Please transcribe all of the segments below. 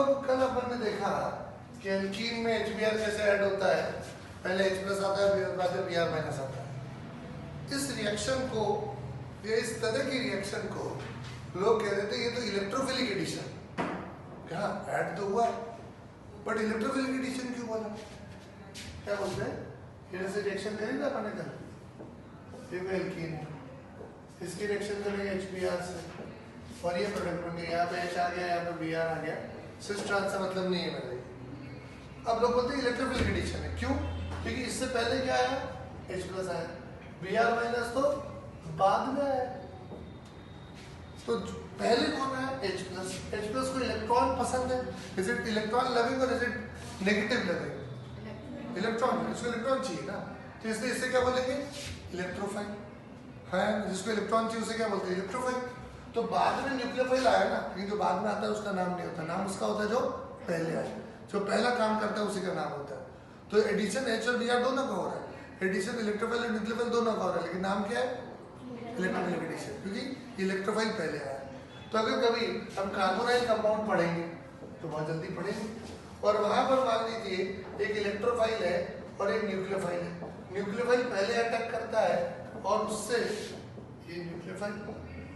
लोग कल अपन ने देखा कि एल्कीन में HBr कैसे ऐड होता है, पहले H प्लस आता है बाद में Br माइनस आता है। इस रिएक्शन को या इस तरह की रिएक्शन को लोग कह रहे थे ये तो इलेक्ट्रोफिलिक एडिशन, क्या ऐड तो हुआ बट इलेक्ट्रोफिलिक एडिशन क्यों बोला? क्या बोलते हैं, ये से रिएक्शन करेगा अपन ने कल, ये एल्कीन है, इसकी रिएक्शन करेंगे HBr से और ये प्रोडक्ट बन गया, यहाँ पे H आ गया, यहाँ पे Br आ गया, सिस ट्रांस का मतलब नहीं है मेरा। अब लोग बोलते हैं इलेक्ट्रोफिलिक एडिशन है, क्यों? क्योंकि इससे पहले क्या आया, H प्लस आया, Br माइनस तो बाद में आया, तो पहले कौन आया, H प्लस। H प्लस को इलेक्ट्रॉन पसंद है, इज इट इलेक्ट्रॉन लविंग और is it negative loving? Electron, इसको इलेक्ट्रॉन चाहिए ना, तो इसलिए इससे क्या बोलेंगे, इलेक्ट्रोफाइल है। जिसको इलेक्ट्रॉन चाहिए उसे क्या बोलते हैं, इलेक्ट्रोफाइल। तो बाद में न्यूक्लियोफाइल आया ना, लेकिन जो बाद में आता है उसका नाम नहीं होता, नाम उसका होता है जो पहले आया, जो पहला काम करता है उसी का नाम होता है। तो एडिशन H और Br दोनों का हो रहा है, एडिशन इलेक्ट्रोफाइल और न्यूक्लियोफाइल दोनों का हो रहा है, लेकिन नाम क्या है, इलेक्ट्रोफिलिक एडिशन, क्योंकि इलेक्ट्रोफाइल पहले आया। तो अगर कभी हम कार्बोनाइल कंपाउंड पढ़ेंगे तो बहुत जल्दी पढ़ेंगे, और वहां पर मान लीजिए एक इलेक्ट्रोफाइल है और एक न्यूक्लियोफाइल है, न्यूक्लियोफाइल पहले अटैक करता है और उससे ये न्यूक्लियोफाइल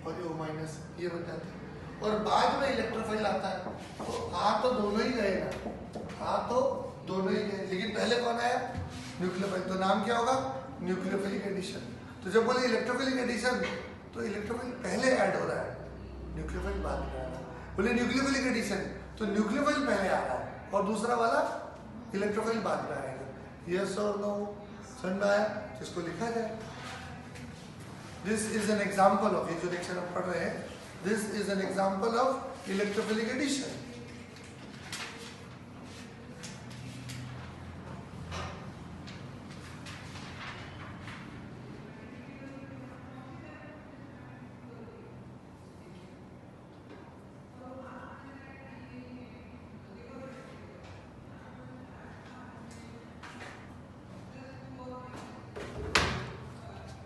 और ये O माइनस ये बन जाते हैं, और बाद में इलेक्ट्रोफाइल आता है, तो आ तो दोनों ही गए ना, आ तो दोनों ही गए, लेकिन पहले कौन आया, न्यूक्लियोफाइल, तो नाम क्या होगा, न्यूक्लियोफिलिक एडिशन। तो जब बोले इलेक्ट्रोफिलिक एडिशन तो इलेक्ट्रोफाइल पहले ऐड हो रहा है, न्यूक्लियोफाइल बाद में आ रहा है। बोले न्यूक्लियोफिलिक एडिशन तो न्यूक्लियोफाइल पहले आ रहा है और दूसरा वाला इलेक्ट्रोफाइल बाद में आएगा। यस और नो, समझ में आया? जिसको लिखा जाए, this is an example of, ये जो रिएक्शन हम पढ़ रहे हैं, this is an example of electrophilic addition.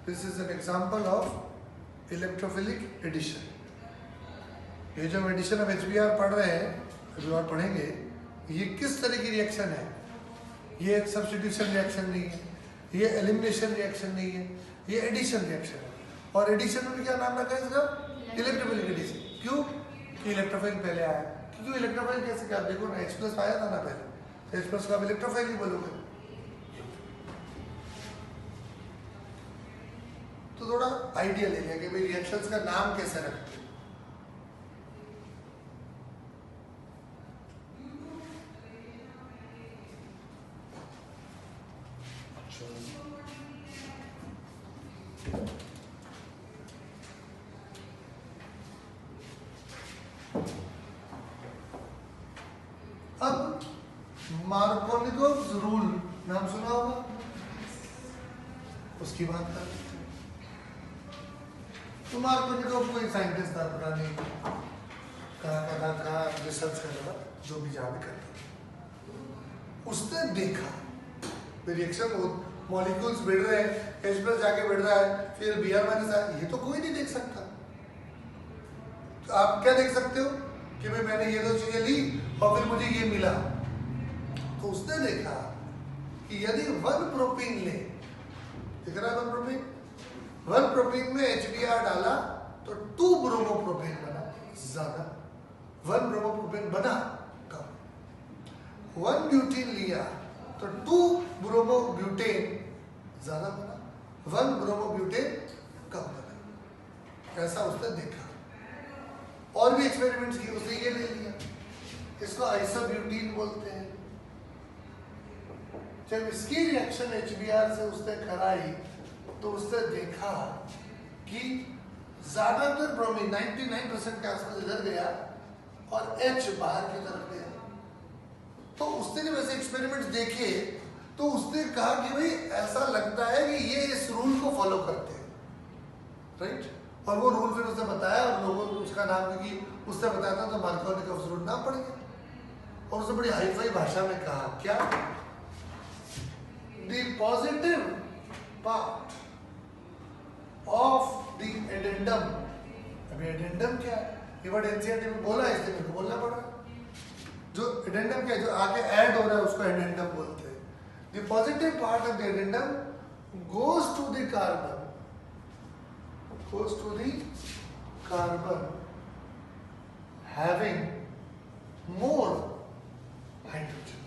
This is an example of electrophilic addition. ये जो हम एडिशन ऑफ HBr पढ़ रहे हैं, अभी और पढ़ेंगे, ये किस तरह की रिएक्शन है। ये सब्स्टिट्यूशन रिएक्शन नहीं है, ये एलिमिनेशन रिएक्शन नहीं है, ये एडिशन रिएक्शन है। और एडिशन में भी क्या नाम रखा है इसका, इलेक्ट्रोफिलिक एडिशन। क्यों? कि इलेक्ट्रोफाइल पहले आया। क्योंकि इलेक्ट्रोफाइल कैसे, क्या देखो ना, H प्लस आया था ना पहले, H प्लस को आप इलेक्ट्रोफाइल ही बोलोगे। तो थोड़ा आइडिया ले लिया कि भाई रिएक्शंस का नाम कैसे रखते हैं। अब मार्कोनिकोव्स रूल नाम सुना होगा, उसकी बात कर रहे हैं। तो मार्कोनिकोव कोई साइंटिस्ट था, पता नहीं कहाँ रिसर्च कर रहा था, जो भी जहाँ भी कर रहा, उसने देखा रिएक्शन मॉलिक्यूल्स बढ़ रहे हैं, H प्लस जाके बढ़ रहा है, फिर Br माइनस आया, ये तो कोई नहीं देख सकता। तो आप क्या देख सकते हो कि भाई मैंने ये दो चीजें ली और फिर मुझे ये मिला। तो उसने देखा कि यदि 1 प्रोपीन ले, दिख रहा है 1 प्रोपीन, 1 प्रोपीन में HBr डाला तो 2 ब्रोमोप्रोपेन बना, ज्यादा 1 ब्रोमोप्रोपेन बना कम। 1 ब्यूटीन लिया तो 2 ब्रोमोब्यूटेन ज्यादा बना, 1 ब्रोमोब्यूटेन कम बना। ऐसा उसने देखा, और भी एक्सपेरिमेंट्स किए, उसने ये ले लिया, इसको आइसोब्यूटीन बोलते हैं। जब इसकी रिएक्शन HBr से उसने कराई तो उसने देखा कि ज्यादातर ब्रोमीन 99% के आसपास इधर गया और H बाहर की तरफ गया। तो उसने जब ऐसे एक्सपेरिमेंट्स देखे तो उसने कहा कि भाई ऐसा लगता है कि ये इस रूल को फॉलो करते हैं, राइट। और वो रूल फिर उसने बताया और लोगों को उसका नाम, क्योंकि उसने बताया था तो मार्कोनिकोव्स रूल नाम पड़ गया। और उसने बड़ी हाई-फाई भाषा में कहा क्या, the positive part of the addendum. अभी एडेंडम क्या है, ये वर्ड एनसीईआरटी में बोला है, इसलिए मेरे को बोलना पड़ा। जो एडेंडम क्या है, जो आगे ऐड हो रहा है उसको एडेंडम बोलते हैं। The positive part of the addendum goes to the carbon, goes to the carbon having more hydrogen.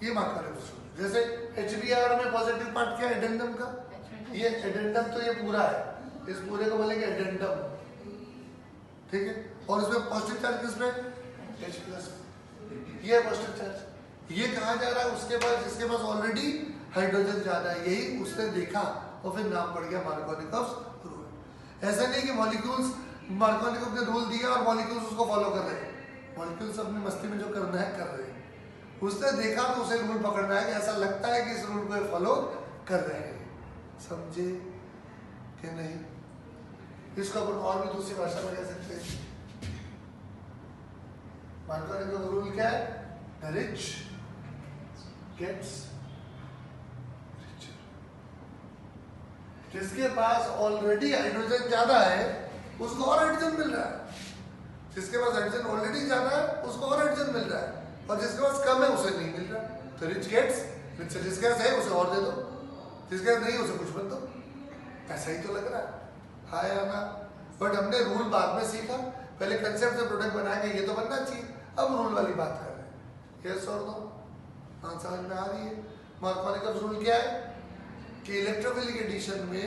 ये मार्कोनिकल स्ट्रक्चर। जैसे HBr में पॉजिटिव पार्ट क्या है एडेंडम का, ये एडेंडम तो ये पूरा है, इस पूरे को बोलेंगे एडेंडम, ठीक है। और इसमें पॉजिटिव चार्ज किस पे, H+, ये पॉजिटिव चार्ज। ये कहाँ जा रहा है, उसके पास जिसके पास ऑलरेडी हाइड्रोजन ज्यादा है, यही उसने देखा और फिर नाम पड़ गया मार्कोनिकॉफ रूल। ऐसा नहीं कि मॉलिक्यूल्स मार्कोनिकॉफ ने रूल दिया और मॉलिक्यूल्स उसको फॉलो कर रहे हैं, मॉलिक्यूल्स अपनी मस्ती में जो करना है कर रहे हैं। उसने देखा तो उसे रूल पकड़ना है कि ऐसा लगता है कि इस रूल को फॉलो कर रहे हैं, समझे कि नहीं। इसको अपन और भी दूसरी भाषा में कह सकते हैं। मार्कोनिकल रूल क्या है, द रिच गेट्स रिचर। जिसके पास ऑलरेडी हाइड्रोजन ज्यादा है उसको और हाइड्रोजन मिल रहा है, जिसके पास हाइड्रोजन ऑलरेडी ज्यादा है उसको और हाइड्रोजन मिल रहा है, और जिसके पास कम है उसे नहीं मिल रहा। तो रिच गेट्स रिचर, जिसके पास है उसे और दे दो, जिसके पास नहीं उसे कुछ मत दो। ऐसा ही तो लग रहा है, हाँ या ना। बट हमने रूल बाद में सीखा, पहले कंसेप्ट से प्रोडक्ट बनाया ये तो बनना चाहिए, अब रूल वाली बात कर रहे हैं। यस और नो, हाँ समझ में आ रही है। मार्कोनिकल रूल क्या है कि इलेक्ट्रोफिलिक एडिशन में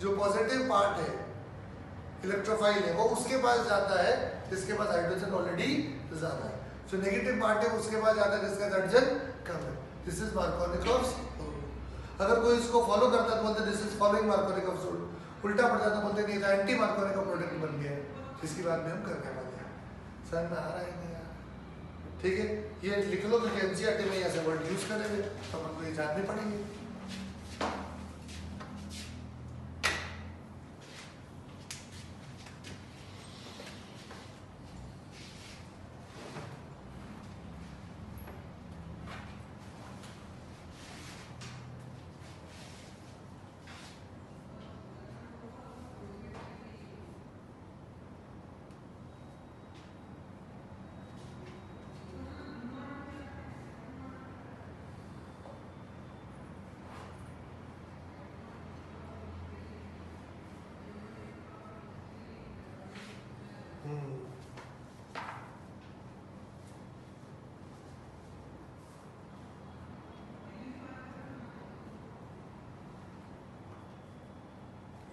जो पॉजिटिव पार्ट है, इलेक्ट्रोफाइल है, वो उसके पास जाता है जिसके पास हाइड्रोजन ऑलरेडी ज्यादा है। जो नेगेटिव पार्ट है उसके पास जाता है जिसका हाइड्रोजन कम है। This is Markovnikov rule. अगर कोई इसको फॉलो करता है तो बोलते this is following Markovnikov rule, उल्टा पड़ जाता तो बोलते नहीं, एंटी मार्कोनिकल प्रोडक्ट बन गया है, जिसकी बात में हम करने वाले हैं। समझ में आ रहा है नहीं यार, ठीक है। ये लिख लो क्योंकि एनसीईआरटी में ऐसे वर्ड यूज करेंगे तो हमको ये जानने पड़ेंगे।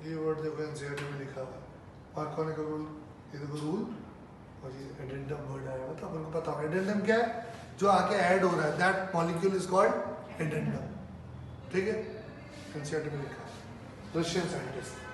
ये वर्ड देखो एनसीईआरटी में लिखा हुआ है, मार्कोनिकल रूल, ये देखो रूल, और ये एडेंडम वर्ड आया हुआ, तो अपन को पता होगा एडेंडम क्या है, जो आके ऐड हो रहा है, that molecule is called addendum, ठीक है। एनसीईआरटी में लिखा है, रशियन साइंटिस्ट।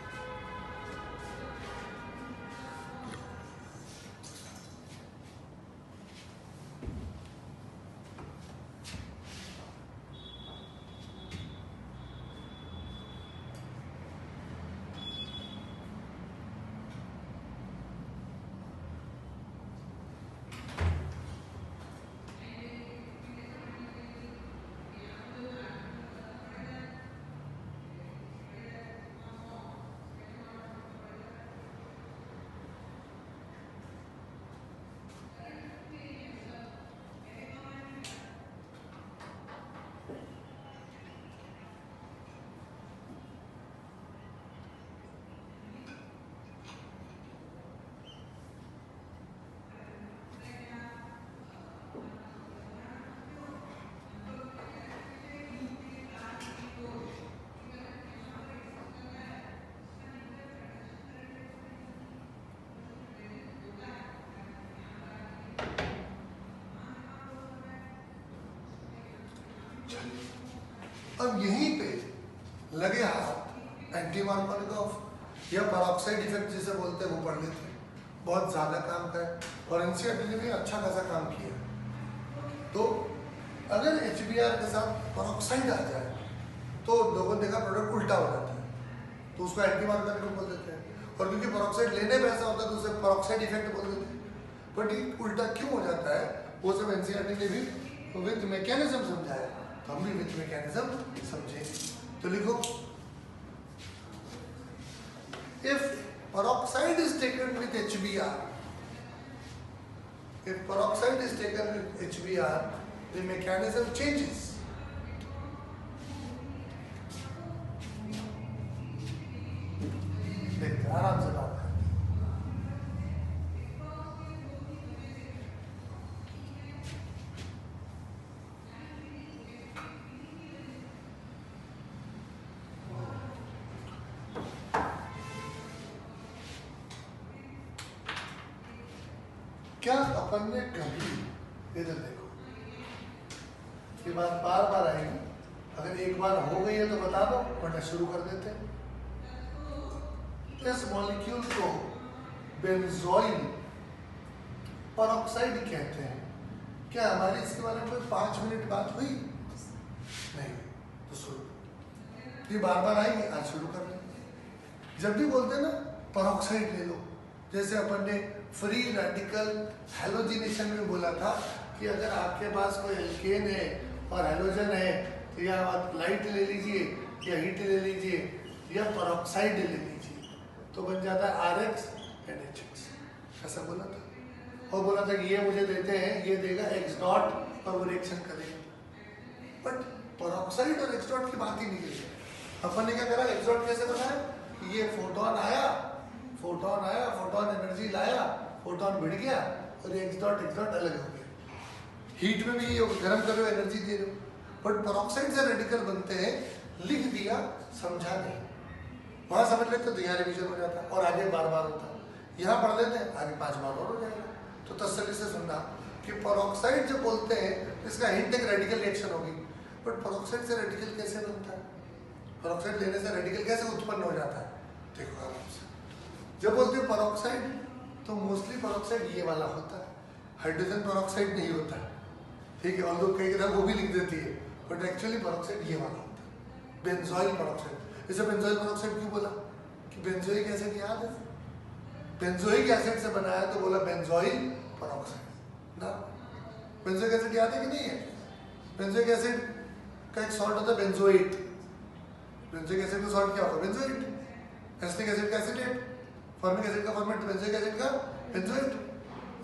अब यहीं पे लगे हाथ एंटी मार्कोनिकॉफ या पेरोक्साइड इफेक्ट जिसे बोलते हैं वो पढ़ लेते हैं, बहुत ज़्यादा काम का है और एनसीईआरटी ने भी अच्छा खासा काम किया। तो अगर HBr के साथ पेरोक्साइड आ जाए तो लोगों ने देखा प्रोडक्ट उल्टा हो जाता है, तो उसको एंटी मार्कोनिकॉफ बोल देते हैं। और क्योंकि पेरोक्साइड लेने में ऐसा होता है तो उसे पेरोक्साइड इफेक्ट बोल देते हैं। बट ये उल्टा क्यों हो जाता है वो सब एनसीईआरटी ने भी विद मैकेनिज्म समझाया, तो हम भी विद मैकेनिज्म समझेंगे। तो लिखो, if peroxide is taken with HBr If peroxide is taken with HBr, the mechanism changes. देखते आराम से बात करते। क्या अपन ने कभी, इधर देखो, ये बात बार बार आएगी, अगर एक बार हो गई है तो बता दो वरना शुरू कर देते हैं। इस मॉलिक्यूल को बेंजोइल पेरोक्साइड कहते हैं। क्या हमारी इसके बारे में कोई 5 मिनट बात हुई? नहीं। तो शुरू, ये बार बार आएगी, आज शुरू कर लें। जब भी बोलते हैं ना पेरोक्साइड ले लो, जैसे अपन ने फ्री रेडिकल हेलोजिनेशन में बोला था कि अगर आपके पास कोई एल्केन है और हेलोजन है तो या आप लाइट ले लीजिए या हीट ले लीजिए या पेरोक्साइड ले लीजिए, तो बन जाता है RX NHX। ऐसा बोला था, और बोला था कि ये मुझे देते हैं, ये देगा X डॉट और वो रिएक्शन करेगा। बट पेरोक्साइड और X डॉट की बात ही निकली। अपन ने क्या करा, X डॉट कैसे बनाया? ये फोटोन आया, फोटोन एनर्जी लाया, फोटोन भिड़ गया और X डॉट अलग हो गया। हीट में भी ये गर्म कर रहे हो, एनर्जी दे रहे हो। बट पेरोक्साइड से रेडिकल बनते हैं, लिख दिया समझा नहीं, वहां समझ लेते तो यहाँ रिविजन हो जाता और आगे बार बार होता। यहाँ पढ़ लेते हैं, आगे 5 बार और हो जाएगा। तो तसल्ली से सुनना कि पेरोक्साइड जो बोलते हैं इसका हिंट एक रेडिकल रिएक्शन होगी। बट पेरोक्साइड से रेडिकल कैसे बनता है? पेरोक्साइड लेने से रेडिकल कैसे उत्पन्न हो जाता है? देखो आराम से। जब बोलते हैं पेरोक्साइड तो मोस्टली पेरोक्साइड ये वाला होता है, हाइड्रोजन पेरोक्साइड नहीं होता है, ठीक है। और लोग कई तरह वो भी लिख देती है, बट एक्चुअली पेरोक्साइड ये वाला होता है, बेंजोइल पेरोक्साइड। इसे बेंजोइल पेरोक्साइड क्यों बोला? कि बेंजोइक एसिड याद है, बेंजोइक एसिड से बनाया तो बोला बेंजोइल पेरोक्साइड ना। बेंजोइक एसिड याद है कि नहीं है? बेंजोइक एसिड का एक सॉल्ट होता है बेंजोएट। बेंजोइक एसिड का सॉल्ट क्या होगा? बेंजोएट। एसिटिक एसिड का एसिटेट, फॉर्मिक एसिड का फॉर्मेट, बेंजोइक एसिड का बेंजोएट।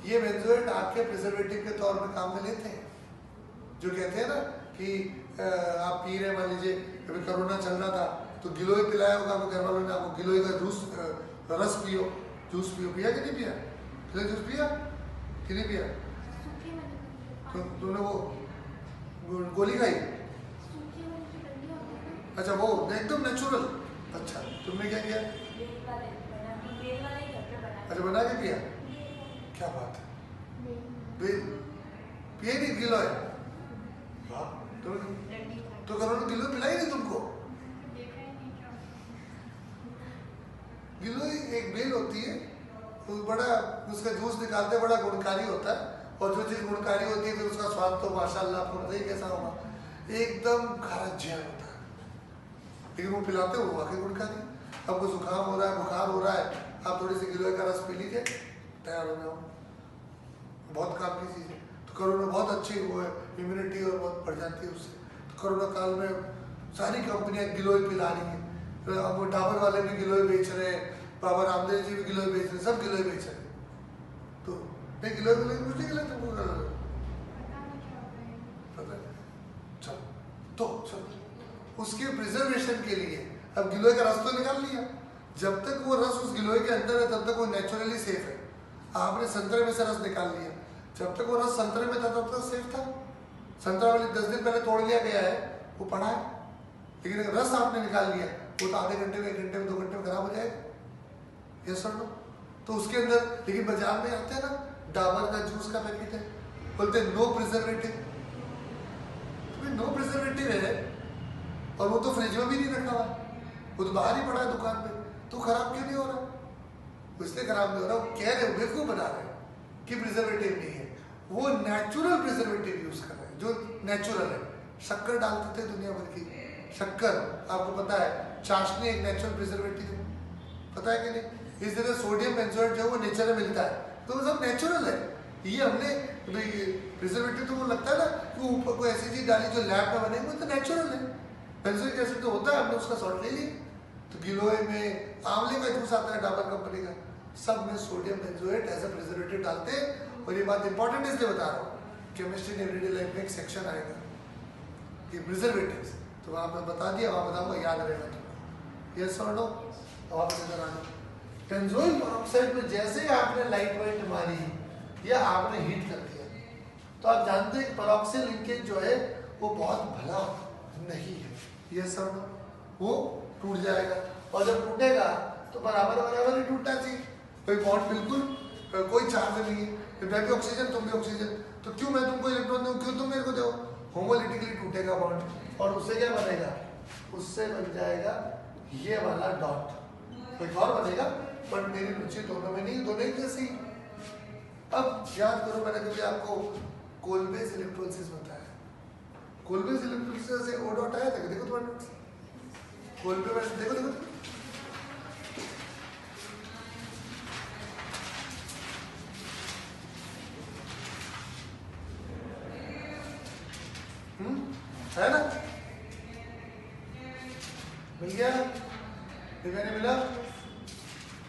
ये बेंजोएट आपके प्रिजर्वेटिव के तौर पर काम में लेते हैं। जो कहते हैं ना कि आप पी रहे, मान लीजिए कभी कोरोना चल रहा था तो गिलोय पिलाया होगा आपको घर वालों ने, आपको गिलोय का जूस रस पियो, जूस पियो, पिया कि नहीं पिया? गिलोय जूस पिया कि नहीं पिया? तो तुमने वो गोली खाई? अच्छा, वो एकदम नेचुरल। अच्छा, तुमने क्या किया? अच्छा, बना के पिया? क्या बात है, पिए नहीं गिलोय? तो कोरोना गिलोय पिलाई नहीं तुमको? गिलोय एक बेल होती है, बड़ा उसका जूस निकालते बड़ा गुणकारी होता है, और जो चीज गुणकारी होती है फिर उसका स्वाद तो माशाल्लाह आपको पता ही कैसा होगा, एकदम खारा जहर होता है, लेकिन वो पिलाते हो वाकई गुणकारी। आपको जुकाम हो रहा है, बुखार हो रहा है, आप थोड़ी सी गिलोय का रस पी लीजिए, तैयार हो जाओ, बहुत काम की चीज़ है। तो कोरोना बहुत अच्छी वो है, इम्यूनिटी और बहुत बढ़ जाती है उससे। तो कोरोना काल में सारी कंपनियां गिलोय पिला रही हैं, अब वो डाबर वाले भी गिलोय बेच रहे हैं, बाबा रामदेव जी भी गिलोय बेच रहे हैं, सब गिलोय बेच रहे हैं। तो नहीं गिलोय को लेकर कुछ नहीं गिला तुमको पता है? चलो तो चलो उसके प्रिजर्वेशन के लिए अब गिलोय का रस तो निकाल लिया, जब तक वो रस उस गिलोय के अंदर है तब तक वो नेचुरली सेफ है। आपने संतरे में से रस निकाल लिया, जब तक वो रस संतरे में था तब तक सेफ था। संतरा वाली 10 दिन पहले तोड़ लिया गया है, वो पड़ा है, लेकिन अगर रस आपने निकाल लिया वो तो आधे घंटे में, 1 घंटे में, 2 घंटे में खराब हो जाएगा। ये सुन लो। तो उसके अंदर, लेकिन बाजार में आते हैं ना डाबर का जूस का पैकेट है, बोलते हैं नो प्रिजर्वेटिव। तो नो प्रिजर्वेटिव है और वो तो फ्रिज में भी नहीं रखा हुआ, वो तो बाहर ही पड़ा है दुकान पे, तो खराब क्यों नहीं हो रहा? इसलिए खराब नहीं हो रहा, वो कह रहे बेवकूफ बना रहे हैं कि प्रिजर्वेटिव नहीं है, वो नेचुरल प्रिजर्वेटिव यूज कर रहे हैं जो नेचुरल है। शक्कर डालते थे दुनिया भर की, शक्कर आपको पता है, चाशनी एक नेचुरल प्रिजर्वेटिव है, पता है कि नहीं? इस तरह सोडियम बेंजोएट जो है वो नेचर में मिलता है, तो वो सब नेचुरल है। ये हमने प्रिजर्वेटिव तो वो लगता है ना कि ऊपर कोई ऐसी चीज डाली जो लैब में बने, वो तो नेचुरल है। बेंजोइक एसिड तो होता है, हमने उसका सॉल्ट ले लिया। तो गिलोय में आंवले का जूस आता है डाबर कंपनी का, सब में sodium benzoate as a preservative डालते हैं और ये बात इंपॉर्टेंट इसलिए बता रहा हूँ, केमिस्ट्री इन एवरीडे लाइफ में एक सेक्शन आएगा ये प्रिजर्वेटिव्स, तो वहाँ पे बता दिया, वहाँ बताऊंगा, याद रहेगा तुम्हें। यस और नो? वापस इधर आना। बेंजोइल पेरोक्साइड में जैसे आपने लाइट वेट मारी या आपने हीट कर दिया, तो आप जानते हैं कि पेरोक्सिल लिंकेज जो है वो बहुत भला नहीं है। यस और नो? वो टूट जाएगा, और जब टूटेगा तो बराबर बराबर ही टूटना चाहिए, कोई बॉन्ड बिल्कुल कोई चार्ज नहीं है, मैं भी ऑक्सीजन तुम भी ऑक्सीजन, तो क्यों मैं तुमको इलेक्ट्रॉन दूं, क्यों तुम मेरे को दो? होमोलिटिकली टूटेगा बॉन्ड, और उससे क्या बनेगा? उससे बन जाएगा ये वाला डॉट, कोई और बनेगा, पर मेरी रुचि दोनों में नहीं, दोनों ही जैसी। अब याद करो, मैंने कभी आपको कोलबेज इलेक्ट्रोलिसिस बताया, कोलबेज इलेक्ट्रोलिसिस से ओ डॉट आया था, देखो तुम्हारे नोट्स, कोलबे में देखो देखो है ना, मिल गया, देखा नहीं मिला?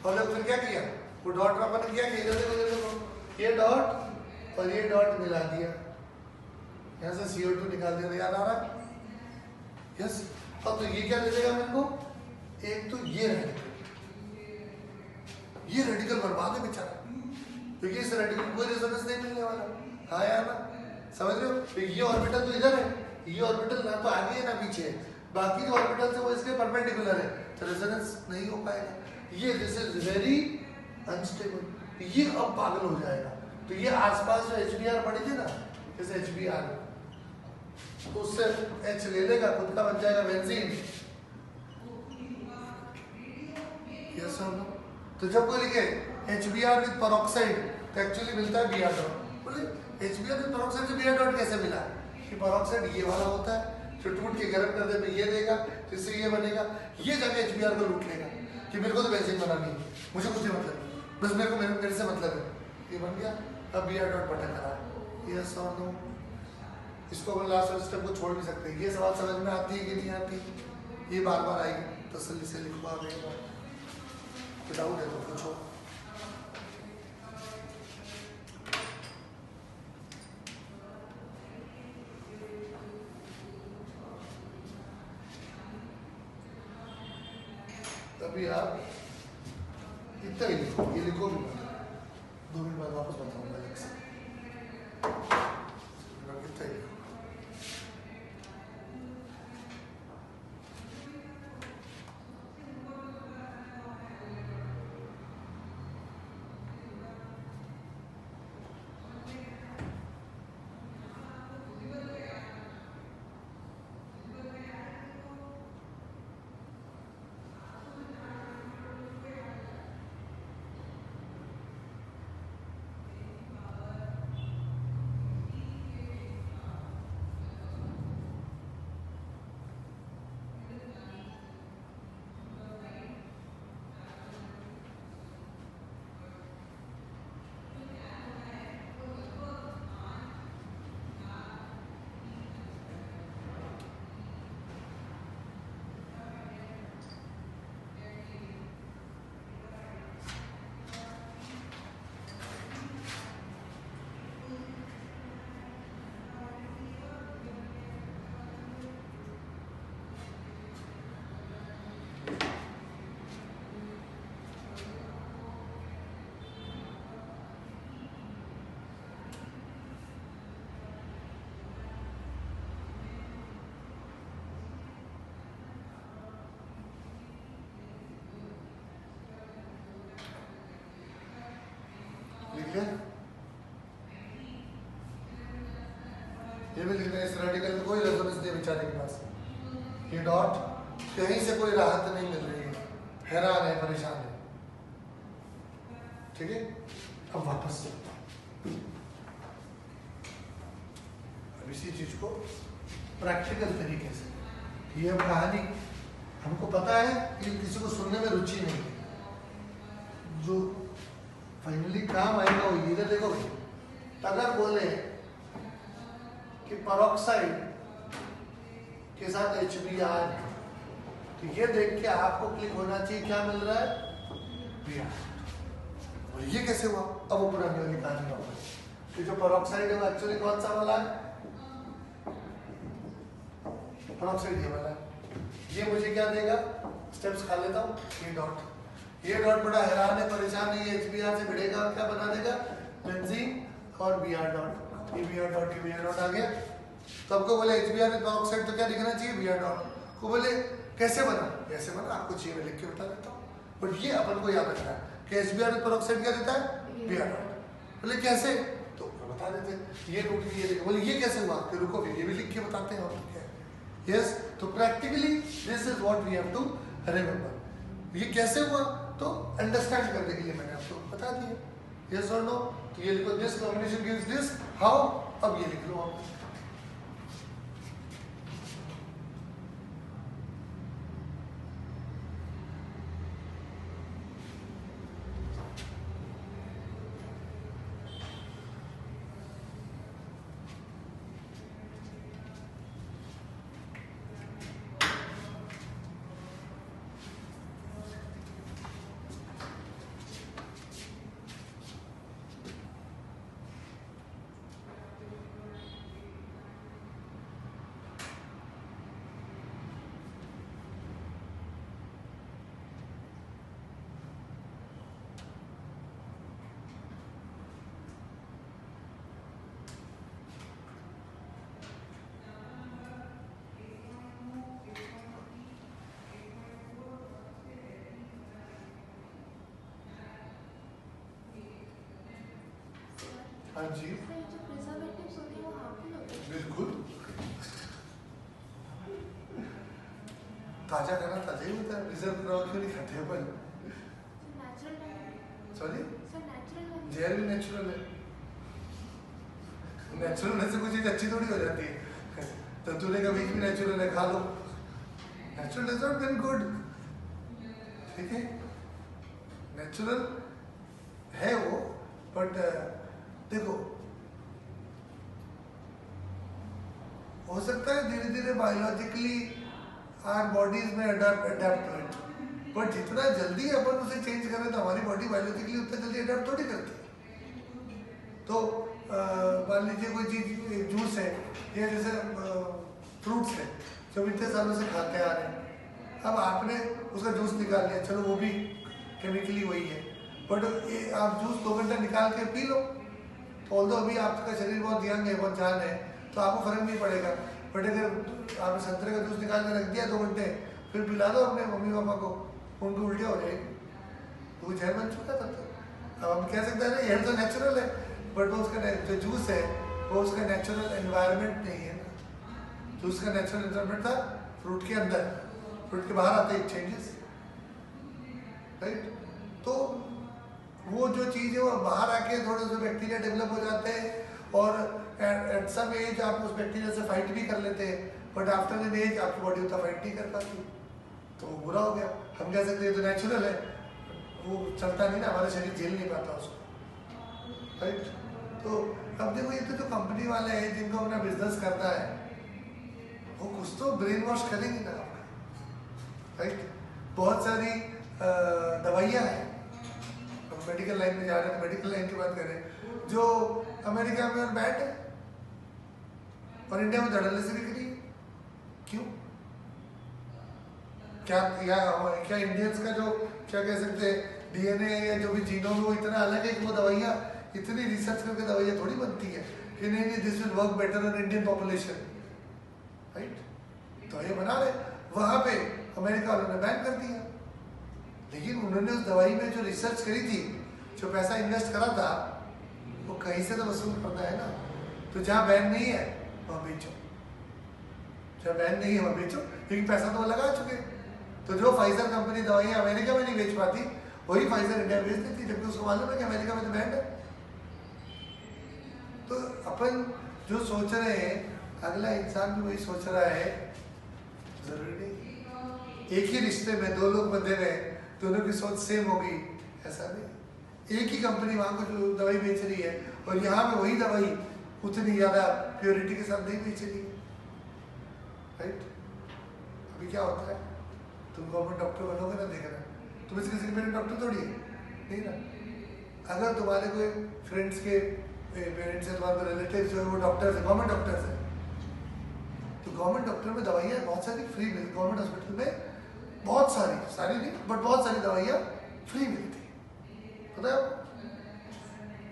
और जब फिर क्या किया, वो डॉट में अपन क्या किया, देखो देखो ये डॉट और ये डॉट मिला दिया, यहाँ से CO2 निकाल दिया, याद आ रहा? यस। अब तो ये क्या दे देगा मेरे को, एक तो ये रेडिकल बर्बाद है बेचारा, क्योंकि इस रेडिकल को कोई रेजोनेंस नहीं मिलने वाला। हाँ यार ना, समझ रहे हो? तो ये ऑर्बिटल तो इधर है, ये ऑर्बिटल ना तो आगे है ना पीछे है, बाकी जो ऑर्बिटल है वो इसके परपेंडिकुलर है, तो रेजोनेंस नहीं हो पाएगा। ये दिस इज वेरी अनस्टेबल, ये अब पागल हो जाएगा। तो ये आसपास जो HBr पड़ी थी ना, जैसे HBr, तो उससे H ले लेगा, खुद का बन जाएगा बेंजीन। यस और नो? तो जब कोई लिखे HBr विद पेरोक्साइड, तो एक्चुअली मिलता है Br डॉट। बोले HBr विद पेरोक्साइड से Br डॉट कैसे मिला? कि पेरोक्साइड ये वाला होता है, फिर टूट के गर्म कर दे में ये देगा, जिससे ये बनेगा, ये जाके HBr को लूट लेगा कि मेरे को तो बेंजीन बनानी है, मुझे कुछ नहीं मतलब, बस मेरे को मेरे से मतलब है, ये बन गया। अब Br डॉट बटन करा, यस और नो? इसको अपन लास्ट स्टेप को छोड़ भी सकते हैं। ये सवाल समझ में आती है कि नहीं आती, ये बार बार आएगी, तसल्ली से लिखो, आ गई बात, डाउट है तो पूछो। तभी आप इतना ही लिखो, ये लिखो भी मत, 2 मिनट बाद वापस बताऊंगा इतना ही। ये भी लिखना है, इस रेडिकल में कोई रेजोनेंस नहीं बेचारे के पास, ये डॉट कहीं से कोई राहत नहीं मिल रही है, हैरान है, परेशान है। ठीक है, अब वापस अब इसी चीज को प्रैक्टिकल तरीके से, ये अब कहानी हमको पता है कि किसी को सुनने में रुचि नहीं है, जो फाइनली काम आएगा वो इधर देखो भाई, अगर बोले कि पेरोक्साइड के साथ HBr, तो ये देख के आपको क्लिक होना चाहिए क्या मिल रहा है, Br। और ये कैसे हुआ? अब वो पुरानी वाली कहानी वापस, कि जो पेरोक्साइड है वो एक्चुअली कौन सा वाला है? पेरोक्साइड ये वाला है। ये मुझे क्या देगा? स्टेप्स खा लेता हूँ, ये डॉट। ये डॉट बड़ा हैरान है, परेशान है, ये HBr से भिड़ेगा, क्या बना देगा? बेंजीन और Br डॉट। ये Br डॉट, ये Br डॉट आ गया। तो आपको बोले HBr विद पेरोक्साइड तो क्या दिखना चाहिए? Br dot. को बोले कैसे बना? कैसे बना आपको चाहिए मैं लिख के बता देता हूँ, बट ये अपन को याद रखना है कि HBr विद पेरोक्साइड क्या देता है? Br dot. बोले कैसे? तो बता देते हैं, ये रूट ये लिखो। बोले ये कैसे हुआ? फिर रुको, फिर ये भी लिख के बताते हैं और क्या है। यस, तो practically this is what we have to remember. ये कैसे हुआ तो अंडरस्टैंड करने के लिए मैंने आपको बता दिया। यस और नो? तो ये लिखो, this combination gives this, how? अब ये लिख लो आप। हाँ जी बिल्कुल, ताजा खाना ताजा ही होता है, प्रिजर्व करा क्यों नहीं खाते अपन? सॉरी, जहर भी नेचुरल है। नेचुरल में से कुछ चीज अच्छी थोड़ी हो जाती है। तंतुरे का बीज भी नेचुरल है, खा लो। Natural is not been good, ठीक है? नेचुरल है वो, बट देखो हो सकता है धीरे धीरे बायोलॉजिकली आवर बॉडीज में अडेप्ट टू इट, बट जितना जल्दी अपन उसे चेंज करें तो हमारी बॉडी बायोलॉजिकली उतना जल्दी अडेप्ट थोड़ी करती है। तो मान लीजिए कोई चीज जूस है या जैसे फ्रूट्स है जो इतने सालों से खाते आ रहे हैं, अब आपने उसका जूस निकाल लिया, चलो वो भी केमिकली वही है, बट आप जूस 2 घंटा निकाल के पी लो तो ऑल्दो अभी आपका शरीर बहुत यंग है, बहुत जान है, तो आपको फर्क नहीं पड़ेगा। बट अगर आपने संतरे का जूस निकाल के रख दिया 2 घंटे, फिर पिला दो अपने मम्मी पापा को, उनको उल्टी हो जाएगी, तो वो जहर बन चुका था। अब हम कह सकते हैं ना ये तो नेचुरल है, बट वो उसका जो जूस है वो उसका नेचुरल एनवायरनमेंट नहीं है ना। जूस का नेचुरल एनवायरनमेंट था फ्रूट के अंदर, फ्रूट के बाहर आते ही चेंजेस, राइट? तो वो जो चीज़ है वो बाहर आके थोड़े से बैक्टीरिया डेवलप हो जाते हैं और एट सम एज आप उस बैक्टीरिया से फाइट भी कर लेते हैं, बट आफ्टर एन एज आपकी बॉडी उतना फाइट नहीं कर पाती, तो वो बुरा हो गया। हम कह सकते हैं तो नेचुरल है, वो चलता नहीं ना, हमारा शरीर झेल नहीं पाता उसको, राइट? तो अब देखो ये तो जो कंपनी वाले हैं जिनको अपना बिजनेस करना है वो कुछ तो ब्रेन वॉश करेंगे ना आपका, राइट? बहुत सारी दवाइयाँ हैं, मेडिकल लाइन में जा रहे हैं तो मेडिकल लाइन की बात करें, जो अमेरिका में बैट है और इंडिया में धड़ल्ले से बिक रही है, क्यों? क्या इंडियंस का जो क्या कह सकते हैं डीएनए या जो भी जीनोम वो इतना अलग है कि वो दवाइयाँ इतनी रिसर्च करके दवाइयाँ थोड़ी बनती है कि नहीं this will work better in Indian population, right? तो ये बना रहे, वहाँ पे अमेरिका वालों ने बैन कर दिया, लेकिन उन्होंने उस दवाई में जो रिसर्च करी थी, जो पैसा इन्वेस्ट करा था, वो कहीं से तो वसूल करता है ना। तो जहाँ बैन नहीं है वहाँ बेचो, जहाँ बैन नहीं है वहाँ बेचो, क्योंकि पैसा तो वो लगा चुके। तो जो फाइजर कंपनी दवाइयाँ अमेरिका में नहीं बेच पाती, वही फाइजर इंडिया में बेच देती, जबकि उसको मालूम है कि अमेरिका में तो बैन है। तो अपन जो सोच रहे हैं अगला इंसान भी वही सोच रहा है, जरूरी नहीं एक ही रिश्ते में 2 लोग बंधे रहे दोनों की सोच सेम होगी, ऐसा नहीं। एक ही कंपनी वहाँ को जो दवाई बेच रही है और यहाँ पे वही दवाई उतनी ज़्यादा प्योरिटी के साथ नहीं बेच रही है, राइट? अभी क्या होता है, तुम गवर्नमेंट डॉक्टर बनोगे ना, देखना तुम इसके सिर्फ डॉक्टर थोड़ी है, नहीं ना। अगर तुम्हारे कोई फ्रेंड्स के पेरेंट्स है, तुम्हारे रिलेटिव जो है वो डॉक्टर्स है, गवर्नमेंट डॉक्टर्स है, तो गवर्नमेंट डॉक्टर में दवाइयाँ बहुत सारी फ्री मिलती, गवर्नमेंट हॉस्पिटल में बहुत सारी नहीं बट बहुत सारी दवाइयाँ फ्री मिलती है, पता है?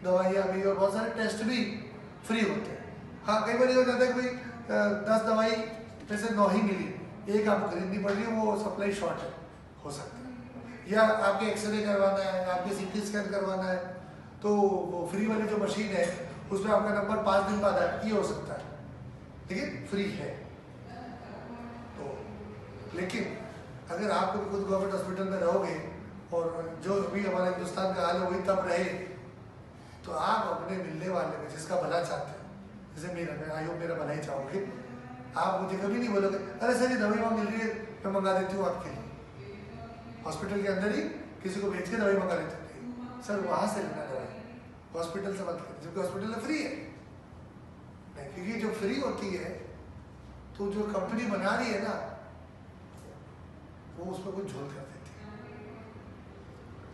दवाइयाँ भी और बहुत सारे टेस्ट भी फ्री होते हैं। हाँ, कई बार ये हो जाता है कि भाई 10 दवाई में से 9 ही मिली, एक आपको खरीदनी पड़ रही है, वो सप्लाई शॉर्ट है, हो सकता है, या आपके एक्सरे करवाना है, आपके सीटी स्कैन करवाना है, तो वो फ्री वाली जो मशीन है उसमें आपका नंबर 5 दिन बाद आए, ये हो सकता है, लेकिन फ्री है। तो लेकिन अगर आप कभी खुद गवर्नमेंट हॉस्पिटल में रहोगे और जो अभी हमारा हिंदुस्तान का हाल है वही तब रहे, तो आप अपने मिलने वाले में जिसका भला चाहते हैं, जैसे मेरा, मैं आई होप मेरा भला ही चाहोगे, आप मुझे कभी नहीं बोलोगे अरे सर ये दवाई वहाँ मिल रही है मैं मंगा देती हूँ आपके लिए, हॉस्पिटल के अंदर ही किसी को भेज के दवाई मंगा लेते हैं, सर वहाँ से लेना दवाई, हॉस्पिटल से मत लेना, जबकि हॉस्पिटल में फ्री है। नहीं, क्योंकि जो फ्री होती है तो जो कंपनी बना रही है ना वो उस पर कुछ झोल कर देती है।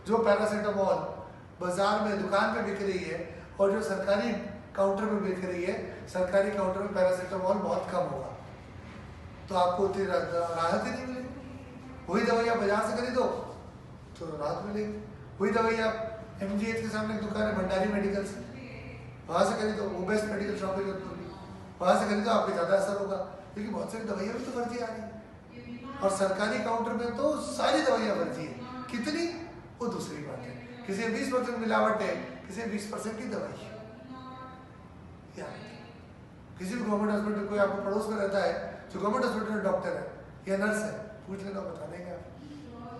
जो पैरासीटामोल बाजार में दुकान पे बिक रही है और जो सरकारी काउंटर में बिक रही है, सरकारी काउंटर में पैरासीटामोल बहुत कम होगा, तो आपको उतनी राहत ही नहीं मिलेगी। वही दवाई आप बाजार से खरीदो तो राहत मिलेगी, वही दवाई आप MGH के सामने दुकान है भंडारी मेडिकल से, वहाँ से खरीदो, वो बेस्ट मेडिकल शॉप है जोधपुर की, वहाँ से खरीदो, आपको ज़्यादा असर होगा, क्योंकि बहुत सारी दवाइयाँ भी तो फर्जी आ रही है, और सरकारी काउंटर में तो सारी दवाइयाँ फर्जी है, कितनी वो दूसरी बात है, किसी 20% मिलावट है, किसी 20% की दवाई है। या किसी भी गवर्नमेंट हॉस्पिटल कोई आपको पड़ोस में रहता है जो गवर्नमेंट हॉस्पिटल में डॉक्टर है या नर्स है, पूछ लेना, बता देंगे आप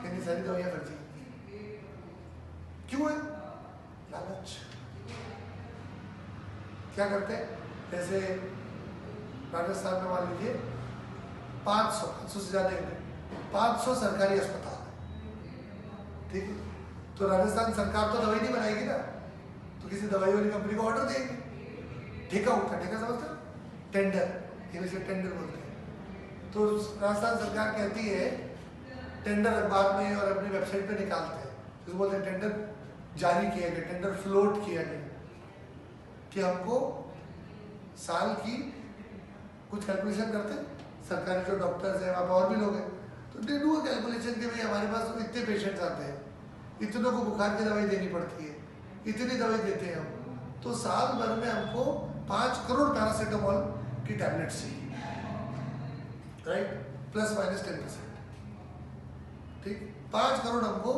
कितनी सारी दवाइयाँ फर्जी क्यों है? लालच। क्या करते हैं, जैसे राजस्थान में मान लीजिए 500 से ज्यादा 500 सरकारी अस्पताल है, ठीक है, तो राजस्थान सरकार तो दवाई नहीं बनाएगी ना, तो किसी दवाई वाली कंपनी को ऑर्डर देगी, ठेका होता है, ठेका समझते हो, टेंडर, इंग्लिश में टेंडर बोलते हैं। तो राजस्थान सरकार कहती है, टेंडर अखबार में और अपनी वेबसाइट पे निकालते हैं, जिसको बोलते हैं टेंडर जारी किया गया, टेंडर फ्लोट किया गया कि हमको साल की कुछ कैलकुलेशन करते हैं, सरकारी जो डॉक्टर्स हैं, वहाँ पर और भी लोग हैं, तो दे डू कैलकुलेशन कि भाई हमारे पास तो इतने पेशेंट्स आते हैं, इतनों को बुखार की दवाई देनी पड़ती है, इतनी दवाई देते हैं हम, तो साल भर में हमको 5 करोड़ पैरासीटामोल की टैबलेट्स चाहिए, राइट, ±10%, ठीक, 5 करोड़ हमको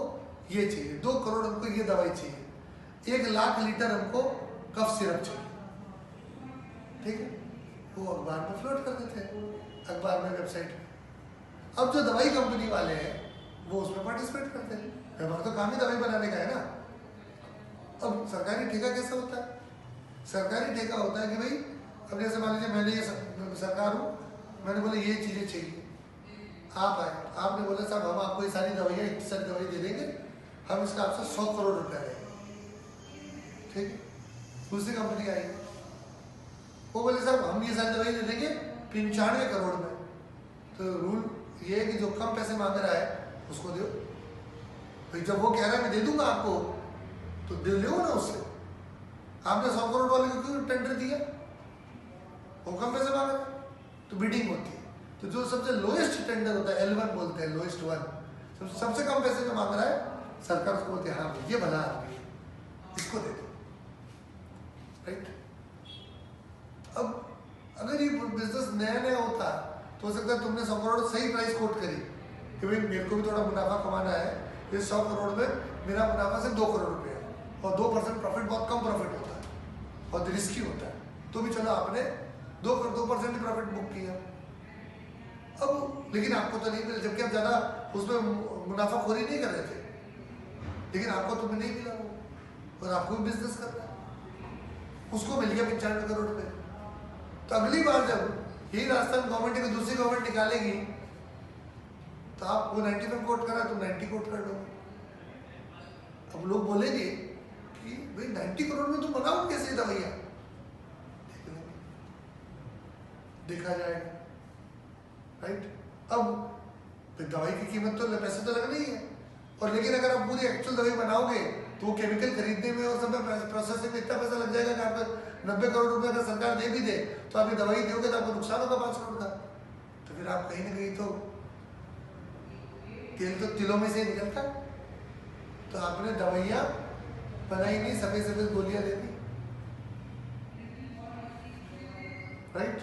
ये चाहिए, 2 करोड़ हमको ये दवाई चाहिए, 1 लाख लीटर हमको कफ सिरप चाहिए, ठीक है, वो अखबार में फ्लोट कर देते हैं, अखबार में, वेबसाइट में। अब जो दवाई कंपनी वाले हैं वो उसमें पार्टिसिपेट करते हैं, हमारा तो काम ही दवाई बनाने का है ना। अब सरकारी ठेका कैसे होता है? सरकारी ठेका होता है कि भाई अब जैसे मान लीजिए मैंने ये सरकार हूँ, मैंने बोला ये चीज़ें चाहिए, आप आए, आपने बोला साहब हम आपको ये सारी दवाइयाँ, इतनी सारी दवाई दे देंगे, हम इसका आपसे 100 करोड़ रुपया लेंगे, ठीक, दूसरी कंपनी आई, वो बोले साहब हम ये सारी दवाई दे देंगे 95 करोड़ में, तो रूल ये है कि जो कम पैसे मांग रहा है उसको दो, भाई जब वो कह रहा है मैं दे दूंगा आपको तो दे लो ना उससे, आपने 100 करोड़ वाले को क्यों टेंडर दिया, वो कम पैसे मांग रहा है, तो बिडिंग होती है, तो जो सबसे लोएस्ट टेंडर होता है L1 बोलते हैं, लोएस्ट वन, सबसे कम पैसे में मांग रहा है, सरकार उसको बोलती है हाँ ये भला आदमी है, इसको दे दो, राइट। अब अगर ये बिजनेस नया नया होता तो हो सकता है तुमने 100 करोड़ सही प्राइस कोट करी कि भाई मेरे को भी थोड़ा मुनाफा कमाना है, इस 100 करोड़ में मेरा मुनाफा सिर्फ 2 करोड़ रुपये है, और 2% प्रॉफिट बहुत कम प्रॉफिट होता है और रिस्की होता है, तो भी चलो आपने 2% ही प्रॉफिट बुक किया। अब लेकिन आपको तो नहीं मिला, जबकि आप ज़्यादा उसमें मुनाफाखोरी नहीं कर रहे थे, लेकिन आपको तुम्हें नहीं मिला वो, और आपको भी बिजनेस करना है, उसको मिल गया 95 करोड़ रुपये। तो अगली बार जब यही राजस्थान गवर्नमेंट की दूसरी गवर्नमेंट निकालेगी तो आप वो 95 कोट करा तो 90 कोट कर दो। अब लोग बोलेंगे कि भाई 90 करोड़ में तुम बनाओ कैसे दवाइयाँ, देखा जाएगा, राइट। अब दवाई की कीमत तो पैसे तो लगना ही है, और लेकिन अगर आप पूरी एक्चुअल दवाई बनाओगे तो वो केमिकल खरीदने में और सब में प्रोसेसिंग में इतना पैसा लग जाएगा कि आपको 90 करोड़ रुपए अगर सरकार दे भी दे तो आप ये दवाई दोगे तो आपको नुकसान होगा 5 करोड़ का। तो फिर आप कहीं ना कहीं तो तेल तो तिलों में से ही निकलता। तो आपने दवाइयाँ बनाई नहीं, सफेद सफेद गोलियां दे दी, राइट।